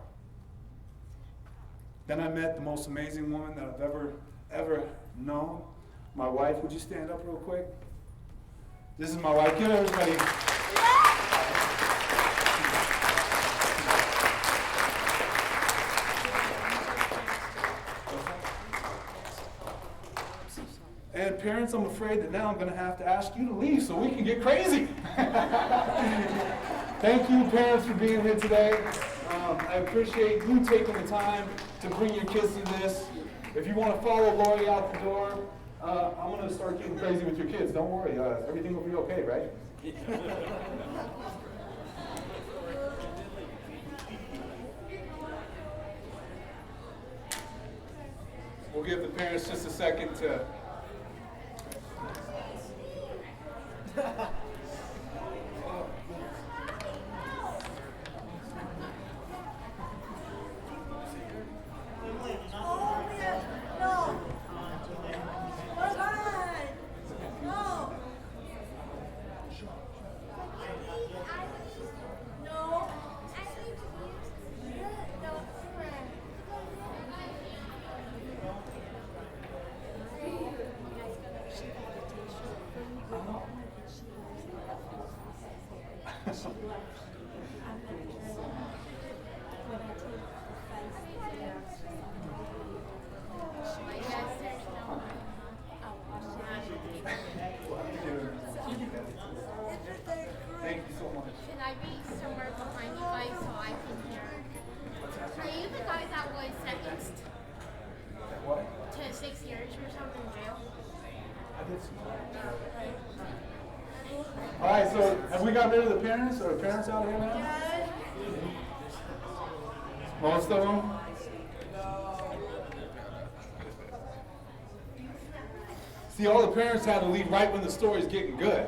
Then I met the most amazing woman that I've ever known, my wife. Would you stand up real quick? This is my wife. Give everybody. And parents, I'm afraid that now I'm going to have to ask you to leave so we can get crazy. Thank you, parents, for being here today. I appreciate you taking the time to bring your kids to this. If you want to follow Lori out the door, I'm going to start getting crazy with your kids. Don't worry, everything will be okay, right? We'll give the parents just a second to... Thank you so much. Can I be somewhere behind you guys so I can hear? Are you the guy that was sentenced What? to 6 years or something in jail? I did some. All right, so have we got rid of the parents? Are the parents out here now? Most of them? See, all the parents had to leave right when the story's getting good.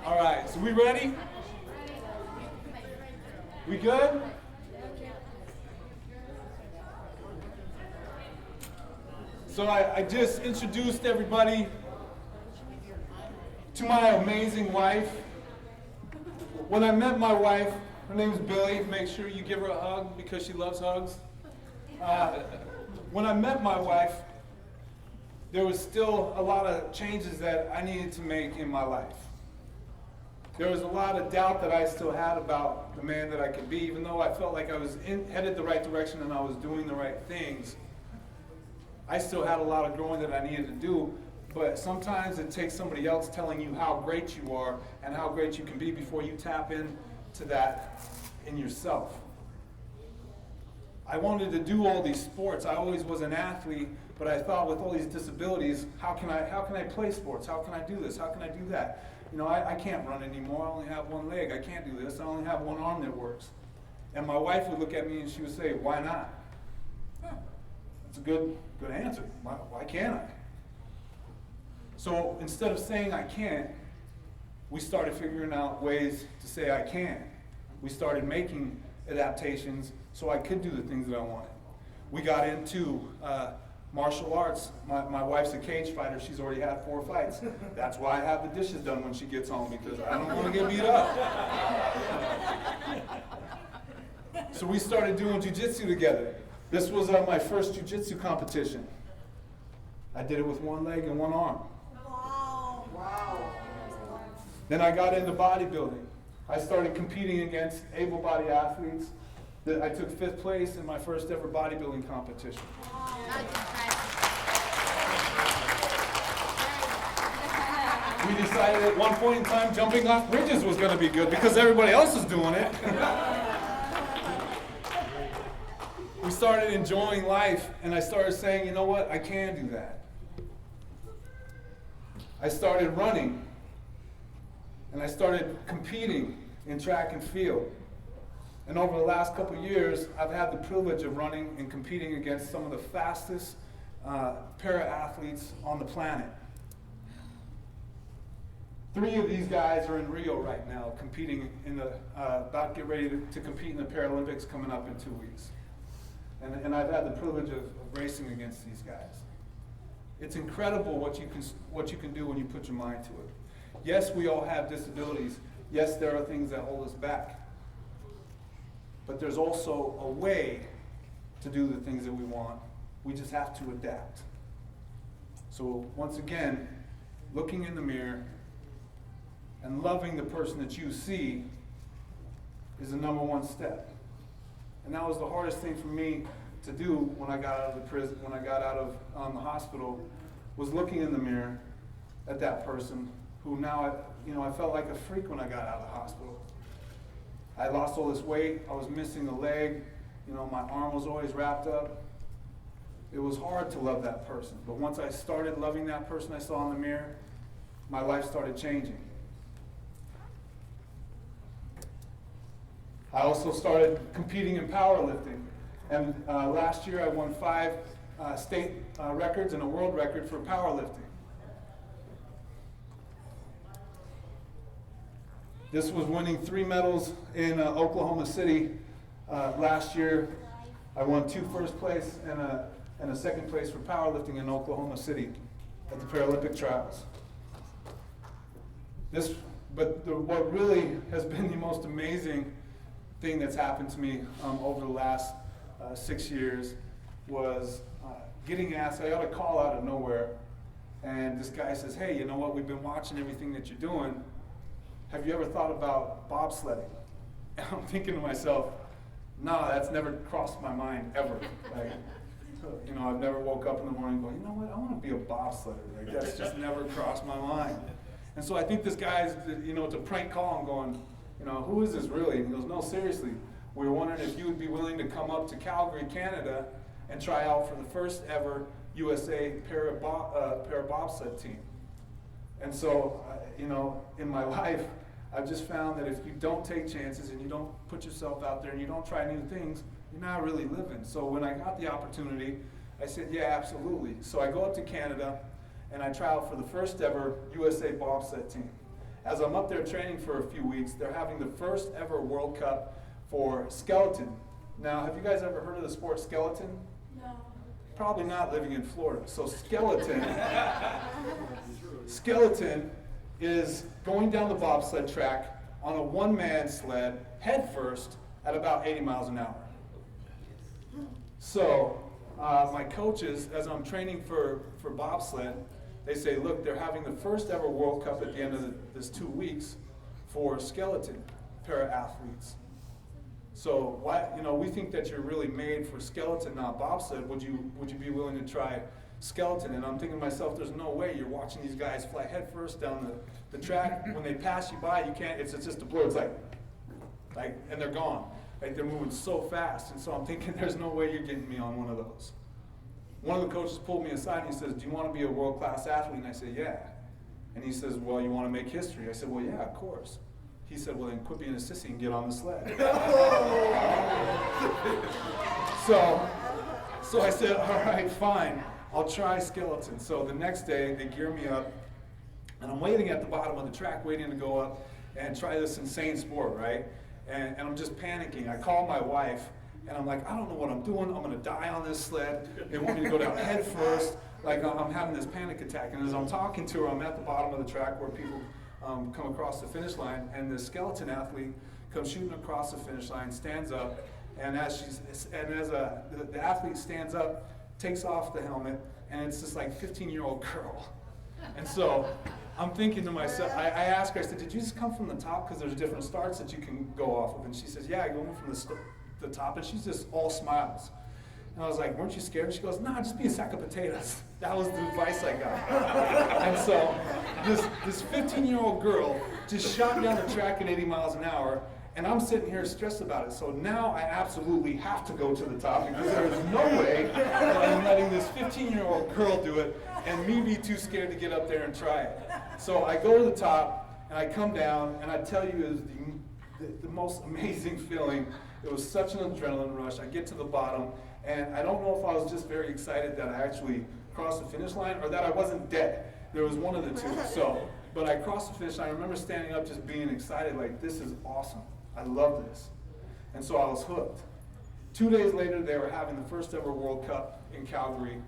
All right, so we ready? We good? So I just introduced everybody to my amazing wife. When I met my wife, Her name's Billy. Make sure you give her a hug because she loves hugs. When I met my wife, there was still a lot of changes that I needed to make in my life. There was a lot of doubt that I still had about the man that I could be, even though I felt like I was headed the right direction and I was doing the right things. I still had a lot of growing that I needed to do, but sometimes it takes somebody else telling you how great you are and how great you can be before you tap into that in yourself. I wanted to do all these sports. I always was an athlete, but I thought with all these disabilities, how can I play sports? How can I do this? How can I do that? You know, I can't run anymore. I only have one leg. I can't do this. I only have one arm that works. And my wife would look at me and she would say, why not? That's a good answer. Why can't I? So instead of saying I can't, we started figuring out ways to say I can. We started making adaptations so I could do the things that I wanted. We got into martial arts. My wife's a cage fighter. She's already had 4 fights. That's why I have the dishes done when she gets home, because I don't want to get beat up. So we started doing jiu-jitsu together. This was my first jiu-jitsu competition. I did it with one leg and one arm. Wow. Then I got into bodybuilding. I started competing against able-bodied athletes. I took 5th place in my first ever bodybuilding competition. We decided at one point in time jumping off bridges was going to be good because everybody else is doing it. We started enjoying life, and I started saying, you know what, I can do that. I started running, and I started competing in track and field. And over the last couple of years, I've had the privilege of running and competing against some of the fastest para-athletes on the planet. 3 of these guys are in Rio right now, competing in the, about to get ready to compete in the Paralympics coming up in 2 weeks. And I've had the privilege of racing against these guys. It's incredible what you can do when you put your mind to it. Yes, we all have disabilities. Yes, there are things that hold us back. But there's also a way to do the things that we want. We just have to adapt. So once again, looking in the mirror and loving the person that you see is the #1 step. And that was the hardest thing for me to do when I got out of the prison, when I got out of the hospital, was looking in the mirror at that person who now, I felt like a freak when I got out of the hospital. I lost all this weight. I was missing a leg. My arm was always wrapped up. It was hard to love that person. But once I started loving that person I saw in the mirror, my life started changing. I also started competing in powerlifting. And last year I won 5 state records and a world record for powerlifting. This was winning 3 medals in Oklahoma City. Last year, I won 2 first place and a 2nd place for powerlifting in Oklahoma City at the Paralympic trials. What really has been the most amazing thing that's happened to me over the last 6 years was getting asked. I got a call out of nowhere, and this guy says, "Hey, you know what? We've been watching everything that you're doing. Have you ever thought about bobsledding?" And I'm thinking to myself, no, that's never crossed my mind ever. I've never woke up in the morning going, you know what, I want to be a bobsledder. That's just never crossed my mind. And so I think this guy's, it's a prank call. I'm going, who is this really? And he goes, no, seriously. We were wondering if you would be willing to come up to Calgary, Canada, and try out for the first ever USA para bobsled team. And so, in my life, I've just found that if you don't take chances and you don't put yourself out there and you don't try new things, you're not really living. So when I got the opportunity, I said, yeah, absolutely. So I go up to Canada and I try out for the first ever USA bobsled team. As I'm up there training for a few weeks, they're having the first ever World Cup for skeleton. Now, have you guys ever heard of the sport skeleton? No. Probably not, living in Florida. So skeleton is going down the bobsled track on a one-man sled, head first, at about 80 miles an hour. So my coaches, as I'm training for bobsled, they say, look, they're having the first ever World Cup at the end of this 2 weeks for skeleton para-athletes. So why, we think that you're really made for skeleton, not bobsled. Would you be willing to try skeleton? And I'm thinking to myself, there's no way you're watching these guys fly head first down the track. When they pass you by, you can't, it's just a blur. It's like, and they're gone. Like, they're moving so fast. And so I'm thinking, there's no way you're getting me on one of those. One of the coaches pulled me aside and he says, do you want to be a world-class athlete? And I said, yeah. And he says, well, you want to make history? I said, well, yeah, of course. He said, well, then quit being a sissy and get on the sled. So I said, all right, fine. I'll try skeleton. So the next day, they gear me up, and I'm waiting at the bottom of the track, waiting to go up and try this insane sport, right? And I'm just panicking. I call my wife, and I'm like, I don't know what I'm doing. I'm going to die on this sled. They want me to go down head first. Like, I'm having this panic attack. And as I'm talking to her, I'm at the bottom of the track where people come across the finish line, and the skeleton athlete comes shooting across the finish line, stands up, and as the athlete stands up, takes off the helmet, and it's this like 15-year-old girl. And so I'm thinking to myself, I asked her, I said, did you just come from the top? Because there's different starts that you can go off of. And she says, yeah, I go from the top. And she's just all smiles. And I was like, weren't you scared? She goes, nah, just be a sack of potatoes. That was the advice I got. And so this 15-year-old girl just shot down the track at 80 miles an hour, and I'm sitting here stressed about it. So now I absolutely have to go to the top, because there is no way that I'm letting this 15-year-old girl do it and me be too scared to get up there and try it. So I go to the top, and I come down, and I tell you, it was the most amazing feeling. It was such an adrenaline rush. I get to the bottom, and I don't know if I was just very excited that I actually crossed the finish line or that I wasn't dead. There was one of the two. But I crossed the finish line. I remember standing up just being excited, like, this is awesome. I love this. And so I was hooked. 2 days later, they were having the first ever World Cup in Calgary,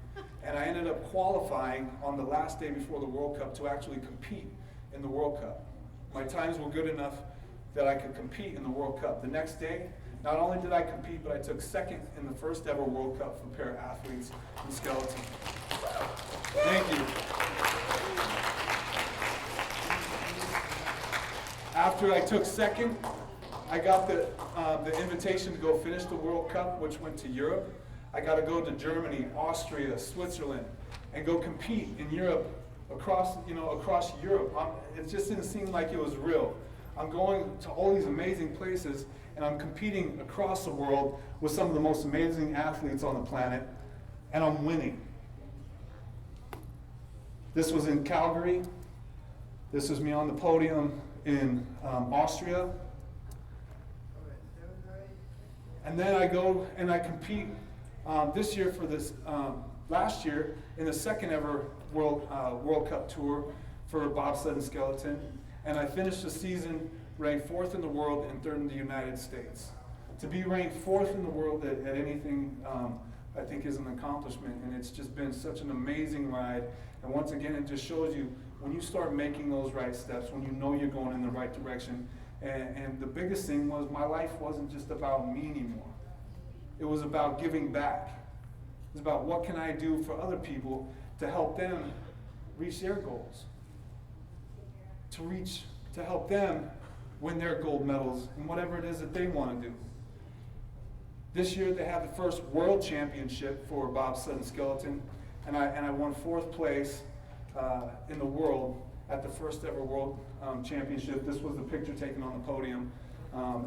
and I ended up qualifying on the last day before the World Cup to actually compete in the World Cup. My times were good enough that I could compete in the World Cup. The next day, not only did I compete, but I took second in the first ever World Cup for para-athletes in skeleton. Thank you. After I took second, I got the invitation to go finish the World Cup, which went to Europe. I got to go to Germany, Austria, Switzerland, and go compete in Europe, across Europe. It just didn't seem like it was real. I'm going to all these amazing places, and I'm competing across the world with some of the most amazing athletes on the planet, and I'm winning. This was in Calgary. This was me on the podium in Austria. And then I go and I compete this year for this, last year in the second ever World Cup tour for bobsled and skeleton. And I finished the season ranked 4th in the world and 3rd in the United States. To be ranked 4th in the world at anything, I think is an accomplishment, and it's just been such an amazing ride. And once again, it just shows you when you start making those right steps, when you know you're going in the right direction. And the biggest thing was my life wasn't just about me anymore. It was about giving back. It was about what can I do for other people to help them reach their goals, to help them win their gold medals in whatever it is that they want to do. This year they had the first world championship for bobsled and skeleton, and I won 4th place in the world at the first ever world championship. This was the picture taken on the podium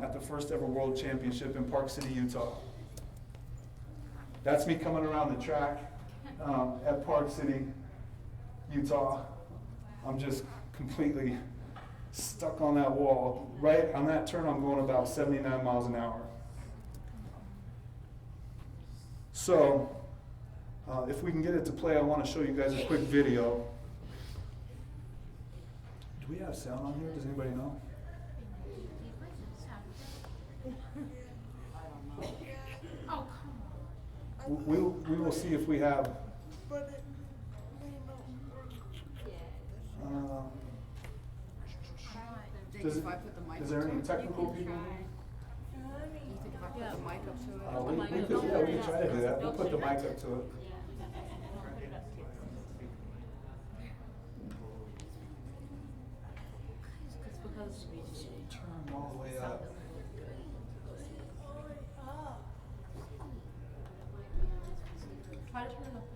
at the first ever world championship in Park City, Utah. That's me coming around the track at Park City, Utah. I'm just completely stuck on that wall. Right on that turn, I'm going about 79 miles an hour. So, if we can get it to play, I want to show you guys a quick video. Do we have sound on here? Does anybody know? Oh, come on. We will see if we have. If I put the mic Is there any technical people? Yeah, mic up to it. We could try to do that. We'll put the mic up to it. Turn all the way up. Try to turn it up.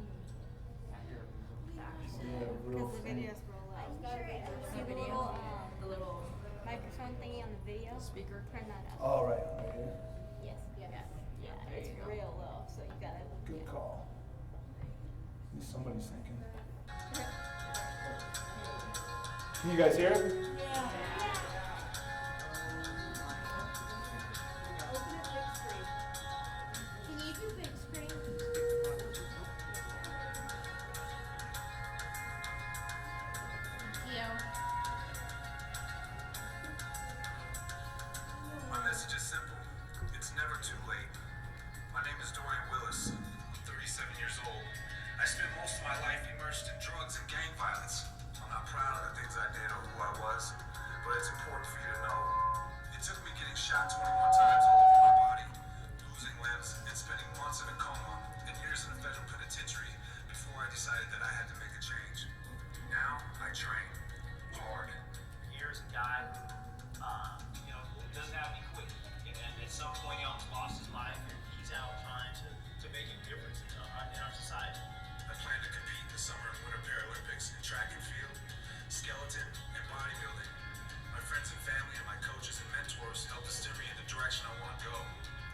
Yeah, real Because the faint. videos roll up. The video, the little Microphone thingy on the video. speaker. Turn that up. All right, all right. Yes. Yeah. Yeah. There It's you go. real low, so you gotta. Good call. At least somebody's thinking. Can you guys hear it? Yeah. Can you do big screen? Theo. My message is simple. It's never too late. My name is Dorian Willis. I'm 37 years old. I spent most of my life immersed in drugs and gang violence. I'm not proud of the things I did or who I was, but it's important for you to know. It took me getting shot 21 times all over my body, losing limbs, and spending months in a coma and years in a federal penitentiary before I decided that I had to make a change. Now, I train hard. Here's a guy, doesn't have any quit. And at some point, he almost lost his life, and he's out trying to make a difference in our society. I plan to compete in the Summer and Winter Paralympics in track and field, skeleton, and bodybuilding. My friends and family and my coaches and mentors help to steer me in the direction I want to go.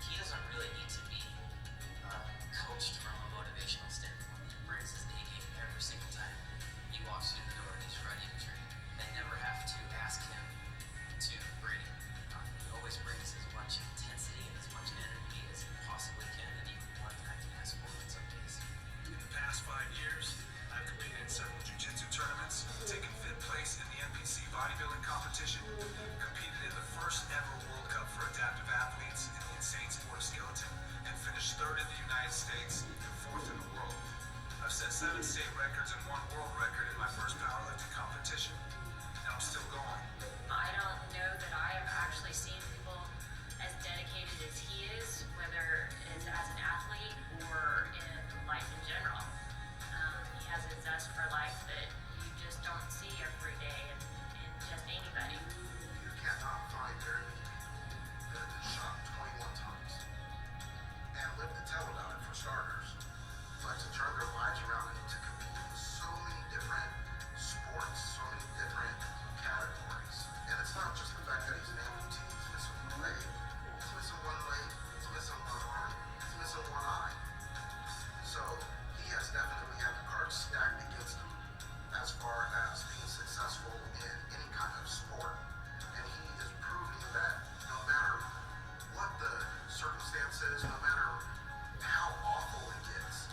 He doesn't really need to be coached from a motivational standpoint. He brings his A game every single time he walks through the door and he's ready to train. They never have to ask him to bring. He always brings as much intensity and as much energy as he possibly can, and even more than I can ask for in some days. In the past 5 years, I've competed in several jiu-jitsu tournaments, taken fifth place in the NPC bodybuilding competition, competed in the first ever World Cup for adaptive athletes in the insane sport of skeleton, and finished third in the United States and fourth in the world. I've set 7 state records and 1 world record in my first powerlifting competition, and I'm still going. I don't know that I have actually seen people as dedicated as he is, whether it's as an athlete or in life in general. He has a zest for life that you just don't see every day in just anybody. You cannot find very many people that have been shot 21 times and live to tell about it, for starters. But to turn their lives around and to compete in so many different sports, so many different categories. And it's not just the fact that he's an amputee, he's missing one leg. He's missing one leg, he's missing one arm, he's missing one eye. So he has definitely had the cards stacked against him as far as being successful in any kind of sport. And he is proving that no matter what the circumstances, no matter how awful it gets,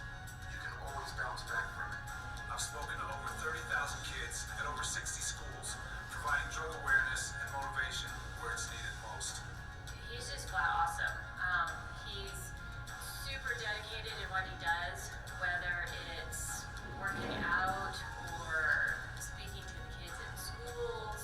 you can always bounce back from it. I've spoken to over 30,000 kids at over 60 schools, providing drug awareness and motivation where it's needed most. He's just flat awesome. He's super dedicated in what he does, whether it's working out or speaking to the kids in schools.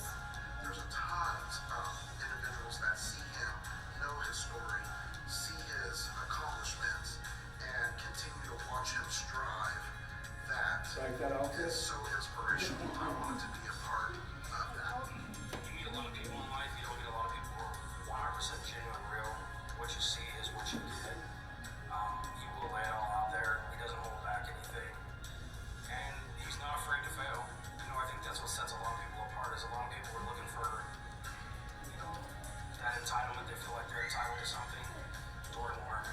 There's tons of individuals that see him, know his story, see his accomplishments, and continue to watch him strive. That Like that outfit? is so inspirational. I wanted to be a part of that. You meet a lot of people in life, you don't meet a lot of people who are 100% genuine and real. What you see is what you get. He will lay it all out there. He doesn't hold back anything. And he's not afraid to fail. I think that's what sets a lot of people apart, is a lot of people are looking for, that entitlement. They feel like they're entitled to something. Dorian won't.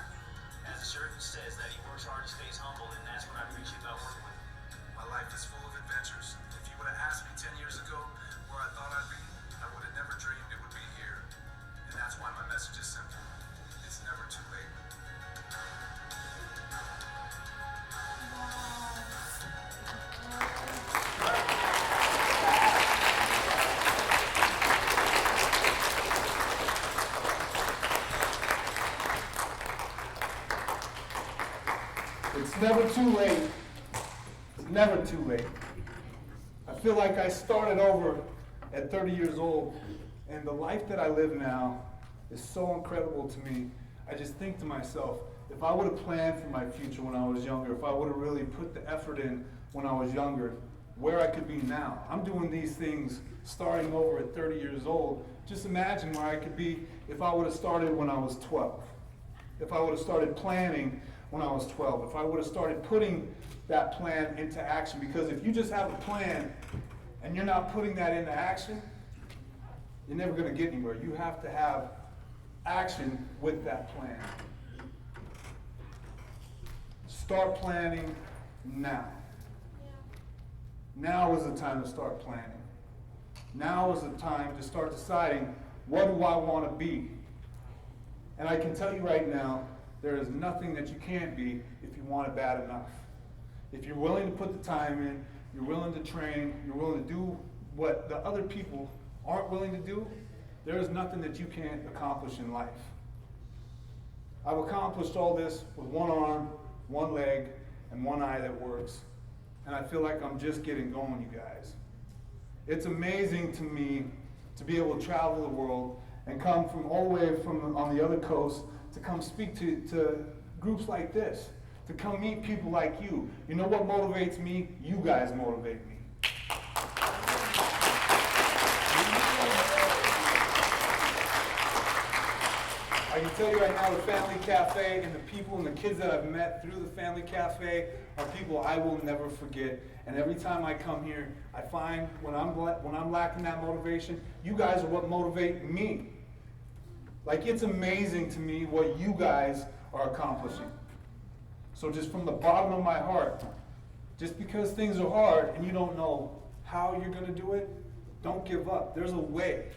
As the shirt says, that he works hard, stays humble, and that's what I appreciate about working with him. My life is full of adventures. If you would have asked me 10 years ago where I thought I'd be, I would have never dreamed it would be here. And that's why my message is simple. It's never too late. It's never too late. It's never too late. I feel like I started over at 30 years old And the life that I live now is so incredible to me. I just think to myself, if I would have planned for my future when I was younger, if I would have really put the effort in when I was younger, where I could be now. I'm doing these things starting over at 30 years old. Just imagine where I could be if I would have started when I was 12. If I would have started planning when I was 12. If I would have started putting that plan into action. Because if you just have a plan and you're not putting that into action, you're never going to get anywhere. You have to have action with that plan. Start planning now. Now is the time to start planning. Now is the time to start deciding, what do I want to be? And I can tell you right now, there is nothing that you can't be if you want it bad enough. If you're willing to put the time in, you're willing to train, you're willing to do what the other people aren't willing to do, there is nothing that you can't accomplish in life. I've accomplished all this with one arm, one leg, and one eye that works. And I feel like I'm just getting going, you guys. It's amazing to me to be able to travel the world and come from all the way from on the other coast to come speak to groups like this, to come meet people like you. You know what motivates me? You guys motivate me. I can tell you right now, the Family Cafe and the people and the kids that I've met through the Family Cafe are people I will never forget. And every time I come here, I find when I'm lacking that motivation, you guys are what motivate me. Like, it's amazing to me what you guys are accomplishing. So just from the bottom of my heart, just because things are hard and you don't know how you're going to do it, don't give up. There's a way.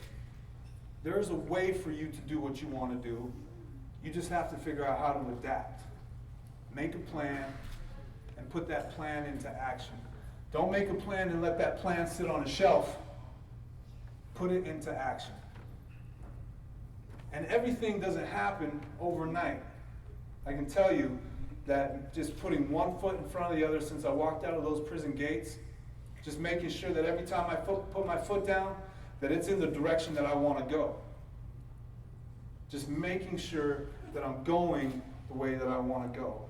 There's a way for you to do what you want to do. You just have to figure out how to adapt. Make a plan and put that plan into action. Don't make a plan and let that plan sit on a shelf. Put it into action. And everything doesn't happen overnight. I can tell you that just putting one foot in front of the other since I walked out of those prison gates, just making sure that every time I put my foot down, that it's in the direction that I want to go. Just making sure that I'm going the way that I want to go.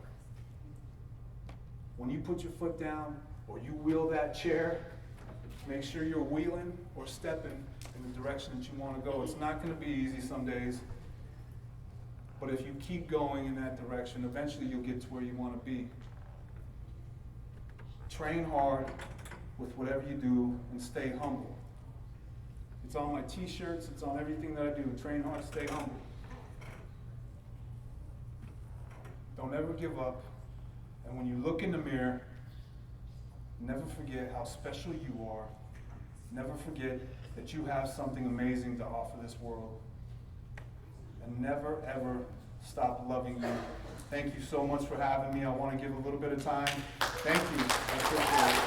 When you put your foot down or you wheel that chair, make sure you're wheeling or stepping in the direction that you want to go. It's not going to be easy some days, but if you keep going in that direction, eventually you'll get to where you want to be. Train hard with whatever you do and stay humble. It's on my t-shirts, it's on everything that I do. Train hard, stay humble. Don't ever give up. And when you look in the mirror, never forget how special you are. Never forget that you have something amazing to offer this world. And never, ever stop loving you. Thank you so much for having me. I want to give a little bit of time. Thank you. I appreciate it.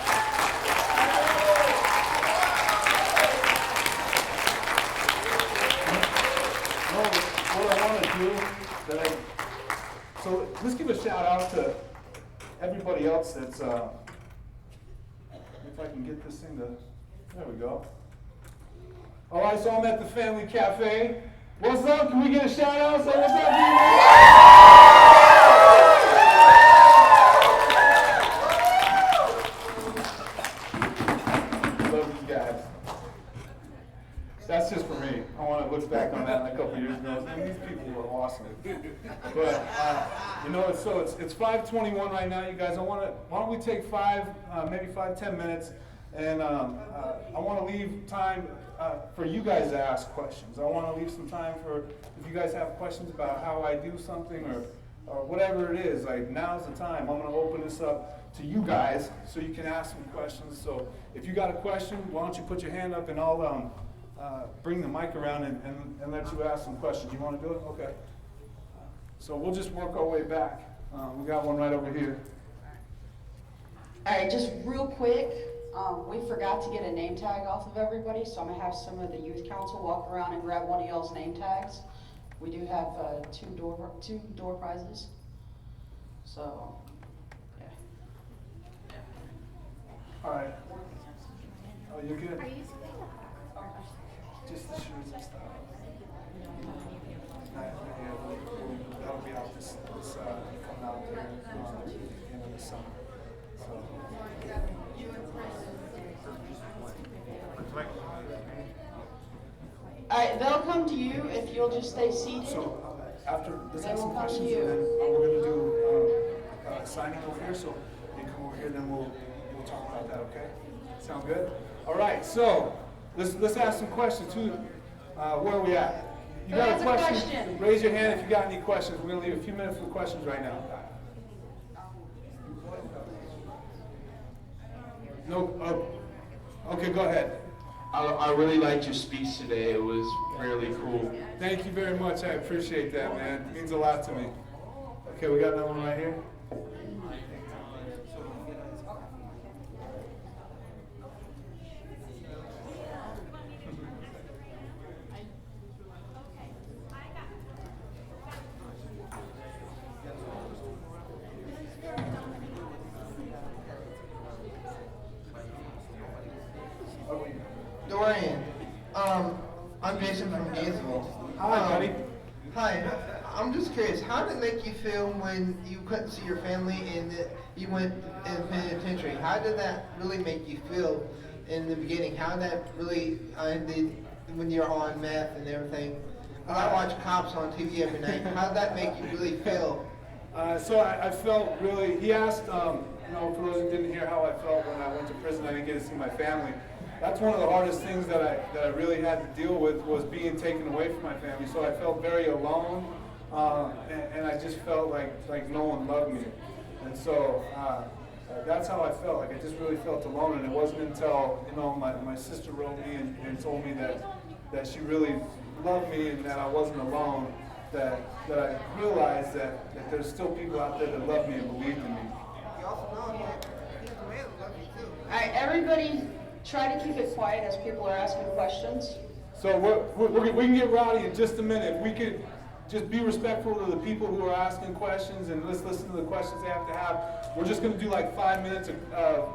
What I want to do, so let's give a shout out to everybody else that's, if I can get this thing to, there we go. All right, so I'm at the Family Cafe. What's up? Can we get a shout out? Say what's up, people? Love you guys. That's just for me. I want to look back on that in a couple of years ago. Man, these people were awesome. But you know, it's 5:21 right now, you guys. Why don't we take maybe 5-10 minutes, and I want to leave time for you guys to ask questions. I want to leave some time for if you guys have questions about how I do something or whatever it is. Like, now's the time. I'm going to open this up to you guys so you can ask some questions. So if you got a question, why don't you put your hand up and I'll bring the mic around and let you ask some questions. You want to do it? Okay. So we'll just work our way back. We got one right over here. All right, just real quick, we forgot to get a name tag off of everybody, so I'm going to have some of the youth council walk around and grab one of y'all's name tags. We do have two door prizes. So, yeah. All right. Oh, you good? Are you Just the shoes and stuff. That'll be out this coming out there in the summer. So. All right, they'll come to you if you'll just stay seated. So after, let's They ask some will come to questions, you. and then we're going to do signing over here. So you come over here, then we'll talk about that. Okay? Sound good? All right. So let's ask some questions. Where are we at? You Who got has a a question? question? Raise your hand if you got any questions. We're going to leave a few minutes for questions right now. No. Okay. Go ahead. I really liked your speech today. It was really cool. Thank you very much. I appreciate that, man. It means a lot to me. Okay, we got another one right here. Dorian, I'm Jason from Gainesville. Hi, buddy. Hi, I'm just curious, how did it make you feel when you couldn't see your family and that you went in the penitentiary? How did that really make you feel in the beginning? How did that really did when you're on meth and everything? When I watch cops on TV every night, how did that make you really feel? So I felt really, he asked, for those who didn't hear how I felt when I went to prison, I didn't get to see my family. That's one of the hardest things that I really had to deal with, was being taken away from my family. So I felt very alone, and I just felt like no one loved me. And so that's how I felt. Like I just really felt alone, and it wasn't until my sister wrote me and told me that she really loved me and that I wasn't alone, that I realized that there's still people out there that love me and believed in me. You also know that he's the man who loves you too. All right, everybody try to keep it quiet as people are asking questions. So we can get rowdy in just a minute. If we could just be respectful to the people who are asking questions and let's listen to the questions they have to have. We're just going to do like 5 minutes of a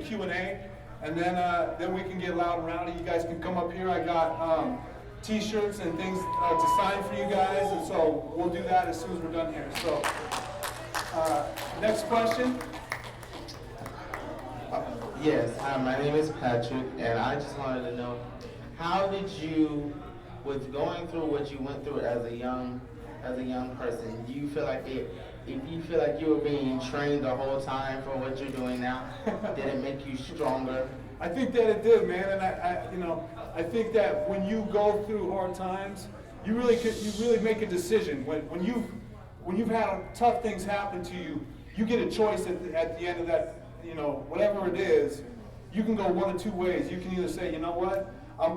Q&A, and then we can get loud and rowdy. You guys can come up here. I got T-shirts and things to sign for you guys, and so we'll do that as soon as we're done here. So next question. Yes, hi, my name is Patrick, and I just wanted to know, how did you, with going through what you went through as a young person, do you feel like if you feel like you were being trained the whole time for what you're doing now, did it make you stronger? I think that it did, man, and I think that when you go through hard times, you really make a decision. When you've had tough things happen to you, you get a choice at the end of that. Whatever it is, you can go one of two ways. You can either say, you know what,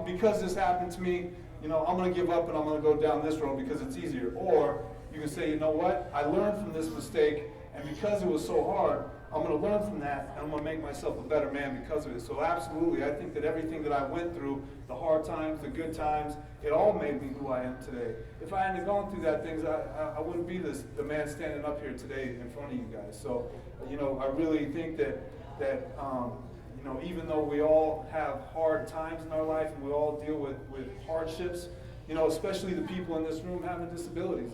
because this happened to me, I'm going to give up and I'm going to go down this road because it's easier. Or you can say, you know what, I learned from this mistake, and because it was so hard, I'm going to learn from that, and I'm going to make myself a better man because of it. So absolutely, I think that everything that I went through, the hard times, the good times, it all made me who I am today. If I hadn't gone through that things, I wouldn't be the man standing up here today in front of you guys. So, I really think that even though we all have hard times in our life and we all deal with hardships, especially the people in this room having disabilities.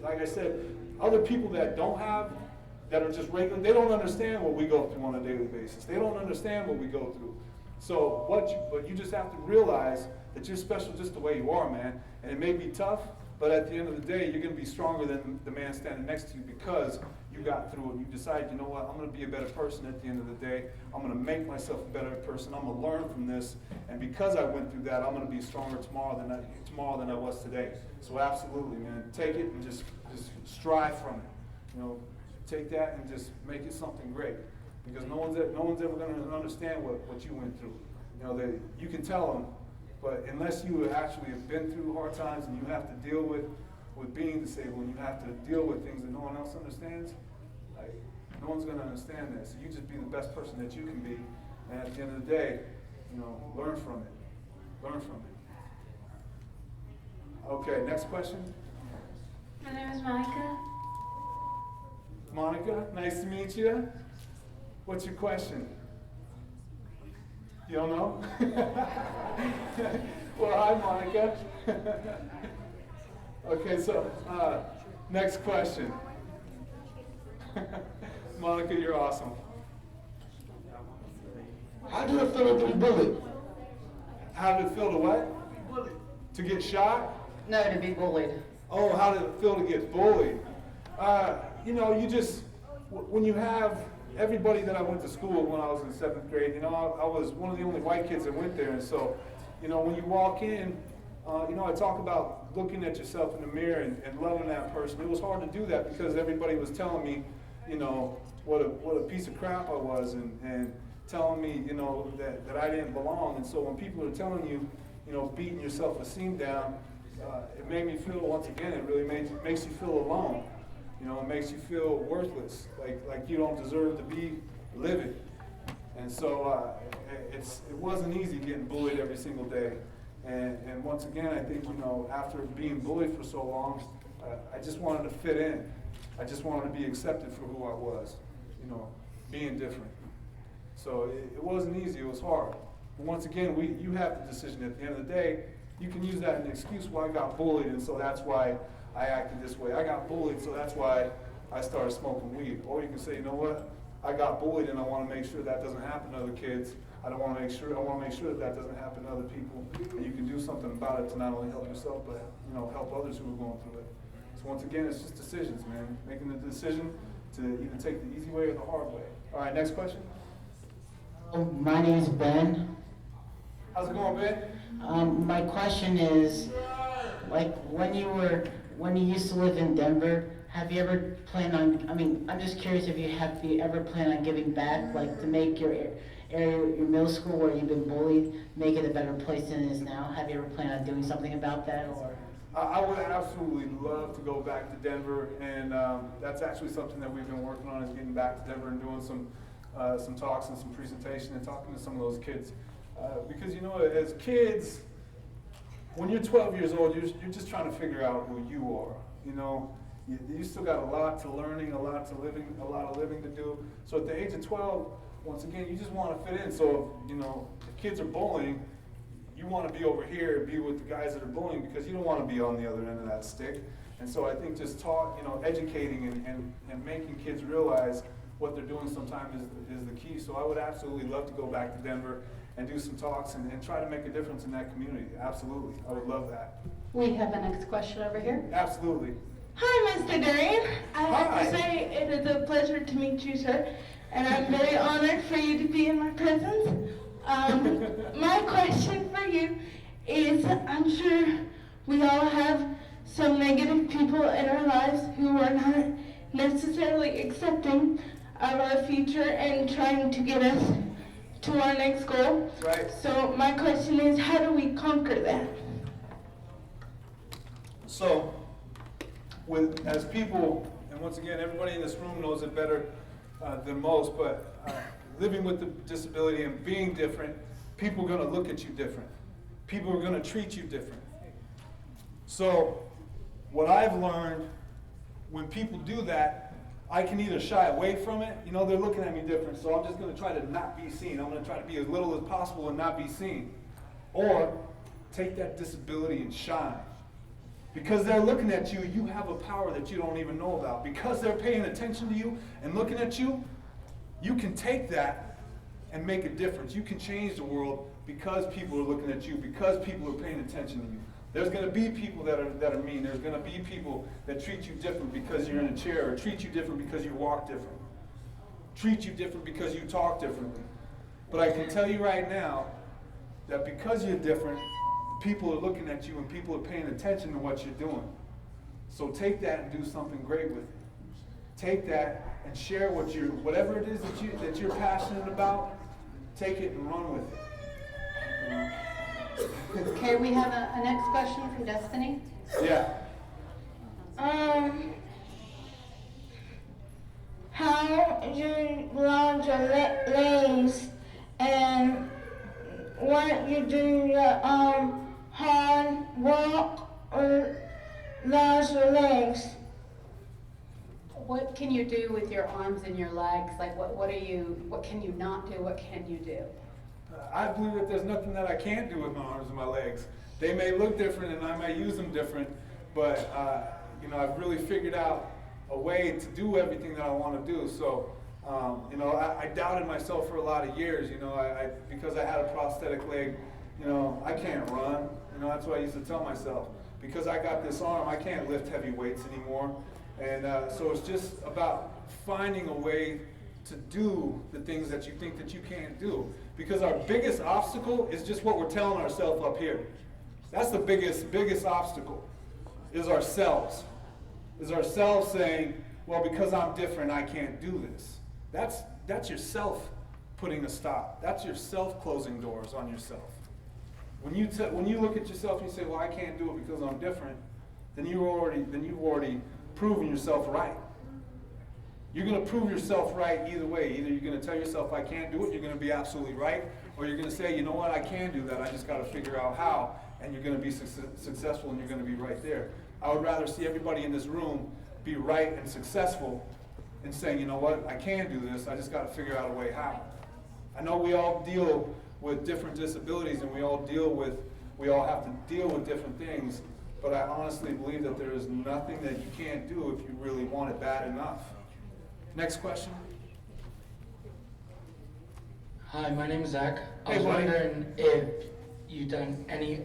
Like I said, other people that are just regular, they don't understand what we go through on a daily basis. They don't understand what we go through. So but you just have to realize that you're special just the way you are, man. And it may be tough, but at the end of the day, you're going to be stronger than the man standing next to you because you got through it. You decide, you know what, I'm going to be a better person at the end of the day. I'm going to make myself a better person. I'm going to learn from this. And because I went through that, I'm going to be stronger tomorrow than I was today. So absolutely, man. Take it and just strive from it. Take that and just make it something great. Because no one's ever going to understand what you went through. You can tell them, but unless you actually have been through hard times and you have to deal with being disabled and you have to deal with things that no one else understands, no one's going to understand that. So you just be the best person that you can be, and at the end of the day, learn from it. Learn from it. Okay, next question. My name is Monica. Monica, nice to meet you. What's your question? You don't know? Well, hi, Monica. Okay, so next question. Monica, you're awesome. How did it feel to be bullied? How did it feel to what? To get shot? No, to be bullied. Oh, how did it feel to get bullied? You know, when you have everybody that I went to school when I was in 7th grade, you know, I was one of the only white kids that went there. And so, you know, when you walk in, you know, I talk about looking at yourself in the mirror and loving that person. It was hard to do that because everybody was telling me, you know, what a piece of crap I was and telling me, you know, that I didn't belong. And so when people are telling you, you know, beating your self-esteem down, it made me feel, once again, it really makes you feel alone. You know, it makes you feel worthless, like you don't deserve to be living. And so it wasn't easy getting bullied every single day. And once again, I think, you know, after being bullied for so long, I just wanted to fit in. I just wanted to be accepted for who I was, you know, being different. So it wasn't easy, it was hard. But once again, you have the decision at the end of the day. You can use that as an excuse why I got bullied, and so that's why I acted this way. I got bullied, so that's why I started smoking weed. Or you can say, you know what? I got bullied, and I want to make sure that doesn't happen to other kids. I want to make sure that doesn't happen to other people. And you can do something about it to not only help yourself, but, you know, help others who are going through it. So once again, it's just decisions, man. Making the decision to either take the easy way or the hard way. All right, next question. My name is Ben. How's it going, Ben? My question is, like, when you used to live in Denver, have you ever planned on, I'm just curious if you ever planned on giving back, like to make your area, your middle school where you've been bullied, make it a better place than it is now? Have you ever planned on doing something about that, or? I would absolutely love to go back to Denver, and that's actually something that we've been working on, is getting back to Denver and doing some talks and some presentation and talking to some of those kids. Because, you know, as kids, when you're 12 years old, you're just trying to figure out who you are. You know, you still got a lot to learning, a lot of living to do. So at the age of 12, once again, you just want to fit in. So, you know, if kids are bullying, you want to be over here and be with the guys that are bullying because you don't want to be on the other end of that stick. And so I think just educating and making kids realize what they're doing sometimes is the key. So I would absolutely love to go back to Denver and do some talks and try to make a difference in that community. Absolutely. I would love that. We have a next question over here. Absolutely. Hi, Mr. Dorian. I have Hi. to say it is a pleasure to meet you, sir. And I'm very honored for you to be in my presence. My question for you is, I'm sure we all have some negative people in our lives who are not necessarily accepting of our future and trying to get us to our next goal. Right. So my question is, how do we conquer that? So, as people, and once again, everybody in this room knows it better than most, but living with the disability and being different, people are going to look at you different. People are going to treat you different. So, what I've learned, when people do that, I can either shy away from it, you know, they're looking at me different, so I'm just going to try to not be seen. I'm going to try to be as little as possible and not be seen. Or take that disability and shine. Because they're looking at you, you have a power that you don't even know about. Because they're paying attention to you and looking at you, you can take that and make a difference. You can change the world because people are looking at you, because people are paying attention to you. There's going to be people that are mean. There's going to be people that treat you different because you're in a chair, or treat you different because you walk different, treat you different because you talk differently. But I can tell you right now that because you're different, people are looking at you and people are paying attention to what you're doing. So take that and do something great with it. Take that and share whatever it is that you're passionate about. Take it and run with it. You know? Okay, we have a next question from Destiny. Yeah. How do you launch your legs, and what you do your hard walk or launch your legs? What can you do with your arms and your legs? Like what can you not do? What can you do? I believe that there's nothing that I can't do with my arms and my legs. They may look different and I may use them different, but you know, I've really figured out a way to do everything that I want to do. So, you know, I doubted myself for a lot of years, you know, because I had a prosthetic leg, you know, I can't run. You know, that's what I used to tell myself. Because I got this arm, I can't lift heavy weights anymore. And so it's just about finding a way to do the things that you think that you can't do. Because our biggest obstacle is just what we're telling ourselves up here. That's the biggest obstacle, is ourselves. Is ourselves saying, well, because I'm different, I can't do this. That's yourself putting a stop. That's yourself closing doors on yourself. When you look at yourself and you say, well, I can't do it because I'm different, then you've already proven yourself right. You're going to prove yourself right either way. Either you're going to tell yourself I can't do it, you're going to be absolutely right, or you're going to say, you know what, I can do that, I just got to figure out how, and you're going to be successful and you're going to be right there. I would rather see everybody in this room be right and successful and saying, you know what, I can do this, I just got to figure out a way how. I know we all deal with different disabilities and we all have to deal with different things, but I honestly believe that there is nothing that you can't do if you really want it bad enough. Next question. Hi, my name is Zach. I Hey, was buddy. wondering if you've done any.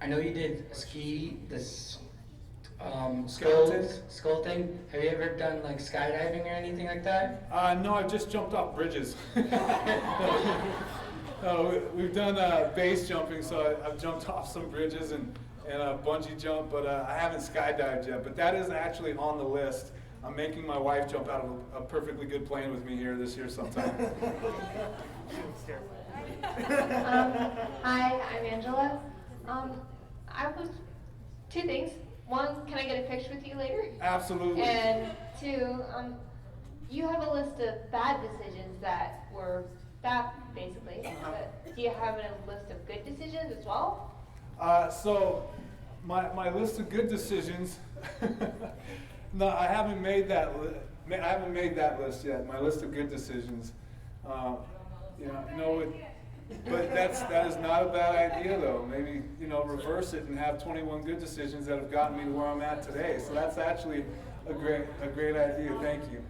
I know you did skull thing. Have you ever done like skydiving or anything like that? No, I've just jumped off bridges. We've done base jumping, so I've jumped off some bridges and bungee jump, but I haven't skydived yet. But that is actually on the list. I'm making my wife jump out of a perfectly good plane with me here this year sometime. Hi, I'm Angela. I was two things. One, can I get a picture with you later? Absolutely. And two, you have a list of bad decisions that were bad, basically. But do you have a list of good decisions as well? So my list of good decisions. No, I haven't made that. I haven't made that list yet. My list of good decisions. But that is not a bad idea though. Maybe reverse it and have 21 good decisions that have gotten me to where I'm at today. So that's actually a great idea. Thank you.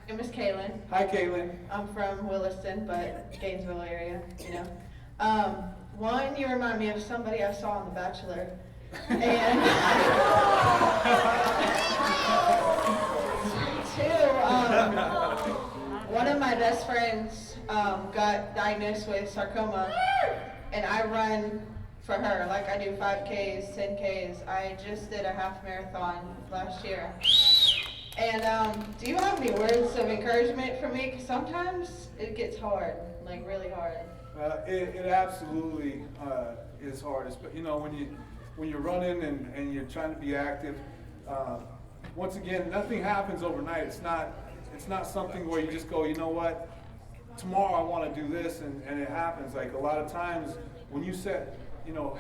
I'm Miss Kaylin. Hi, Kaylin. I'm from Williston, but Gainesville area, One, you remind me of somebody I saw on The Bachelor. And two, one of my best friends got diagnosed with sarcoma, and I run for her. Like I do 5Ks, 10Ks. I just did a half marathon last year. And do you have any words of encouragement for me? Because sometimes it gets hard, like really hard. It absolutely is hard. But when you're running and you're trying to be active, once again, nothing happens overnight. It's not something where you just go, you know what, tomorrow I want to do this, and it happens. Like a lot of times when you set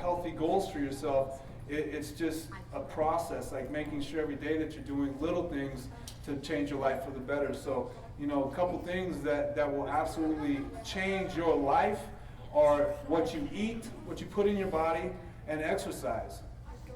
healthy goals for yourself, it's just a process, like making sure every day that you're doing little things to change your life for the better. So, a couple things that will absolutely change your life are what you eat, what you put in your body, and exercise.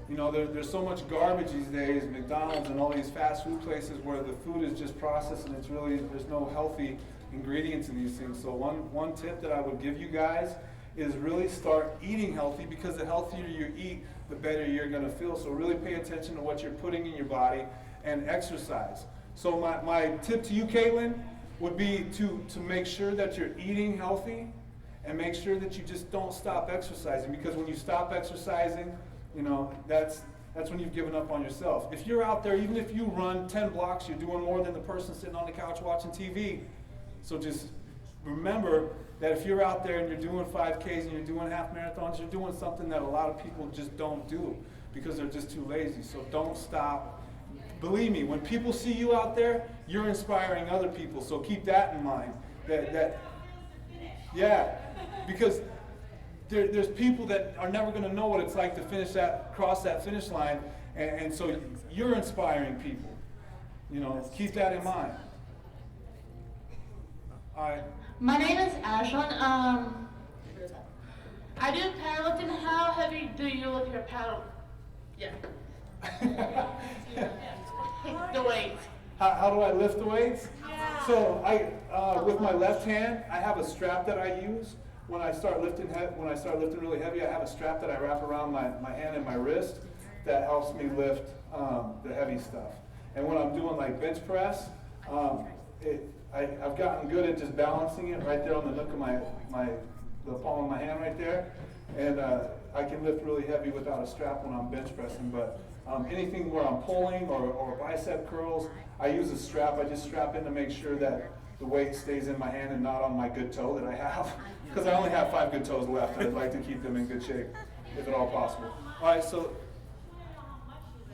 There's so much garbage these days, McDonald's and all these fast food places where the food is just processed and there's no healthy ingredients in these things. So one tip that I would give you guys is really start eating healthy, because the healthier you eat, the better you're going to feel. So really pay attention to what you're putting in your body and exercise. So my tip to you, Caitlin, would be to make sure that you're eating healthy and make sure that you just don't stop exercising, because when you stop exercising, that's when you've given up on yourself. If you're out there, even if you run 10 blocks, you're doing more than the person sitting on the couch watching TV. So just remember that if you're out there and you're doing 5Ks and you're doing half marathons, you're doing something that a lot of people just don't do because they're just too lazy. So don't stop. Believe me, when people see you out there, you're inspiring other people. So keep that in mind. Because there's people that are never going to know what it's like to cross that finish line, and so you're inspiring people. Keep that in mind. All right. My name is Ashlyn. I do powerlifting. How heavy do you lift your paddle? Yeah. The weights. How do I lift the weights? Yeah. So with my left hand, I have a strap that I use. When I start lifting really heavy, I have a strap that I wrap around my hand and my wrist that helps me lift the heavy stuff. And when I'm doing like bench press, I've gotten good at just balancing it right there on the nook of the palm of my hand right there. And I can lift really heavy without a strap when I'm bench pressing. But anything where I'm pulling or bicep curls, I use a strap. I just strap in to make sure that the weight stays in my hand and not on my good toe that I have. Because I only have 5 good toes left, and I'd like to keep them in good shape, if at all possible. All right, so,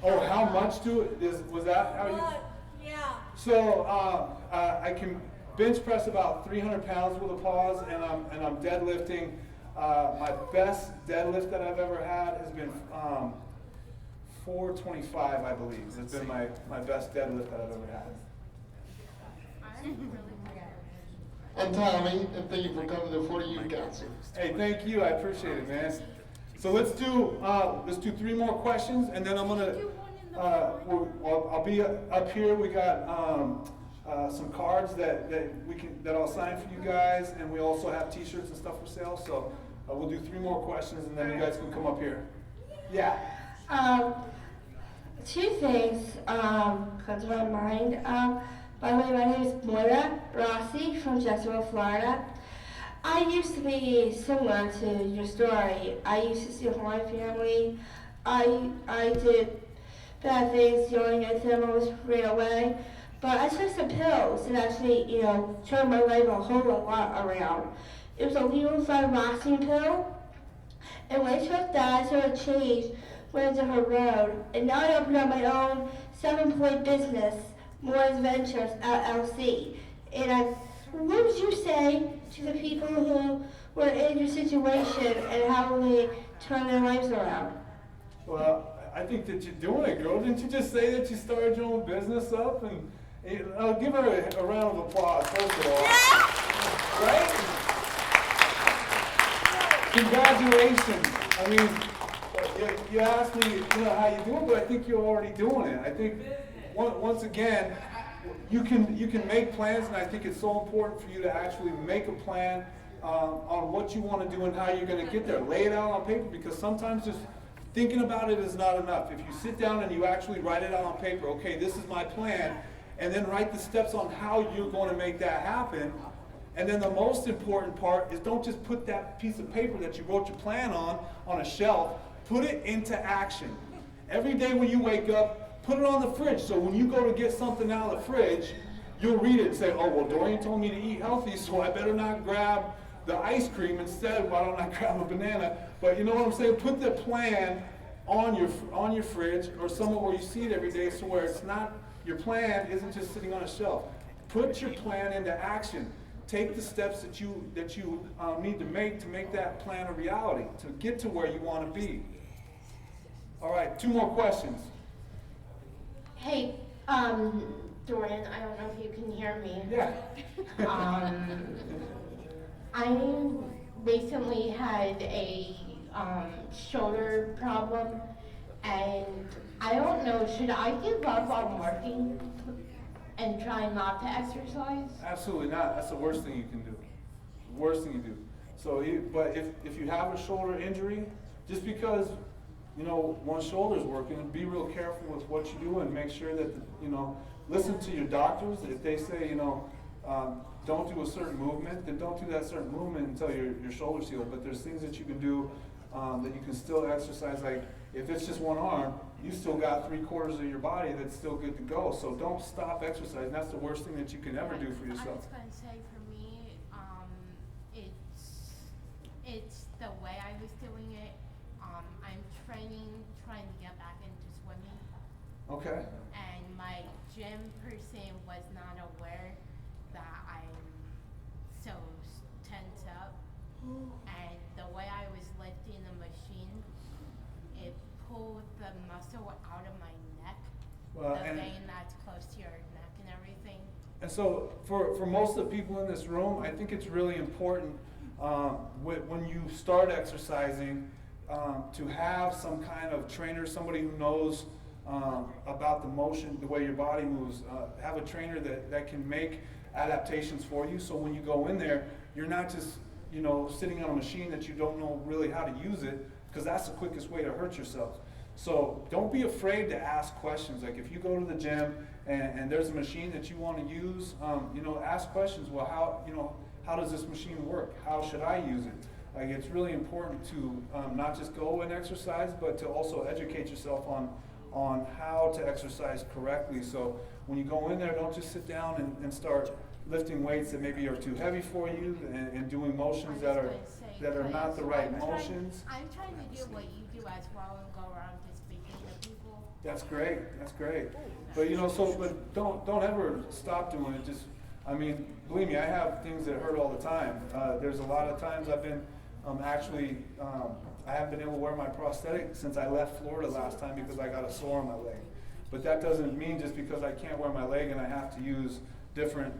how much was that how you? Yeah. So I can bench press about 300 pounds with a pause, and I'm deadlifting. My best deadlift that I've ever had has been 425, I believe. It's been my best deadlift that I've ever had. And Tommy, and thank you for coming to the 40 Youth Council. Hey, thank you. I appreciate it, man. So let's do 3 more questions, and then I'm gonna. I'll be up here. We got some cards that I'll sign for you guys, and we also have T-shirts and stuff for sale. So we'll do 3 more questions, and then you guys can come up here. Yeah. 2 things come to my mind. By the way, my name is Moira Rossi from Jacksonville, Florida. I used to be similar to your story. I used to steal from my family. I did bad things. The only good thing was ran away. But I took some pills and actually, turned my life a whole lot around. It was a levothyroxine pill. And when I took that, I sort of changed, went a different road. And now I opened up my own 7-point business, Moore's Ventures LLC. And what would you say to the people who were in your situation and how they turn their lives around? Well, I think that you're doing it, girl. Didn't you just say that you started your own business up? And give her a round of applause, first of all. Right? Congratulations. I mean, you asked me, how you do it, but I think you're already doing it. I think once again, you can make plans, and I think it's so important for you to actually make a plan on what you want to do and how you're going to get there. Lay it out on paper, because sometimes just thinking about it is not enough. If you sit down and you actually write it out on paper, okay, this is my plan, and then write the steps on how you're going to make that happen. And then the most important part is don't just put that piece of paper that you wrote your plan on a shelf. Put it into action. Every day when you wake up, put it on the fridge. So when you go to get something out of the fridge, you'll read it and say, oh, well, Dorian told me to eat healthy, so I better not grab the ice cream. Instead, why don't I grab a banana? But you know what I'm saying? Put the plan on your fridge or somewhere where you see it every day, so where it's not, your plan isn't just sitting on a shelf. Put your plan into action. Take the steps that you need to make that plan a reality, to get to where you want to be. All right, 2 more questions. Hey, Dorian, I don't know if you can hear me. Yeah. I recently had a shoulder problem, and I don't know, should I give up on working and try not to exercise? Absolutely not. That's the worst thing you can do. The worst thing you do. So, but if you have a shoulder injury, just because one shoulder's working, be real careful with what you do and make sure that listen to your doctors. If they say don't do a certain movement, then don't do that certain movement until your shoulder's healed. But there's things that you can do that you can still exercise. Like if it's just one arm, you still got 3/4 of your body that's still good to go. So don't stop exercising. That's the worst thing that you can ever do for yourself. I was going to say, for me, it's the way I was doing it. I'm trying to get back into swimming. Okay. And my gym person was not aware that I'm so tense up. And the way I was lifting the machine, it pulled the muscle out of my neck, the vein that's close to your neck and everything. And so for most of the people in this room, I think it's really important when you start exercising to have some kind of trainer, somebody who knows about the motion, the way your body moves. Have a trainer that can make adaptations for you, so when you go in there, you're not just sitting on a machine that you don't know really how to use it, because that's the quickest way to hurt yourself. So don't be afraid to ask questions. Like if you go to the gym and there's a machine that you want to use, ask questions. Well, how does this machine work? How should I use it? Like it's really important to not just go and exercise, but to also educate yourself on how to exercise correctly. So when you go in there, don't just sit down and start lifting weights that maybe are too heavy for you and doing motions that are not the right motions. I'm trying to do what you do as well and go around to speaking to people. That's great. That's great. But but don't ever stop doing it. Just, I mean, believe me, I have things that hurt all the time. There's a lot of times I've been I haven't been able to wear my prosthetic since I left Florida last time because I got a sore on my leg. But that doesn't mean just because I can't wear my leg and I have to use different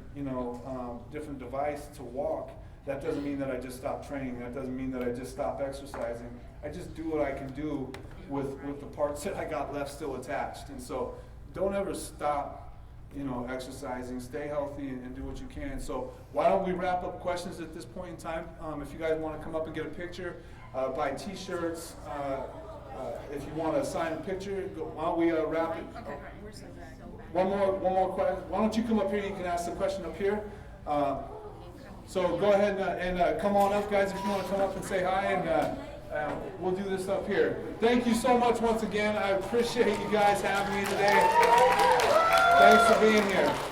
device to walk, that doesn't mean that I just stop training. That doesn't mean that I just stop exercising. I just do what I can do with the parts that I got left still attached. And so don't ever stop exercising. Stay healthy and do what you can. So why don't we wrap up questions at this point in time? If you guys want to come up and get a picture, buy t-shirts, if you want to sign a picture, why don't we wrap it? Okay. One more question. Why don't you come up here? You can ask the question up here. So go ahead and come on up, guys, if you want to come up and say hi, and we'll do this up here. Thank you so much once again. I appreciate you guys having me today. Thanks for being here.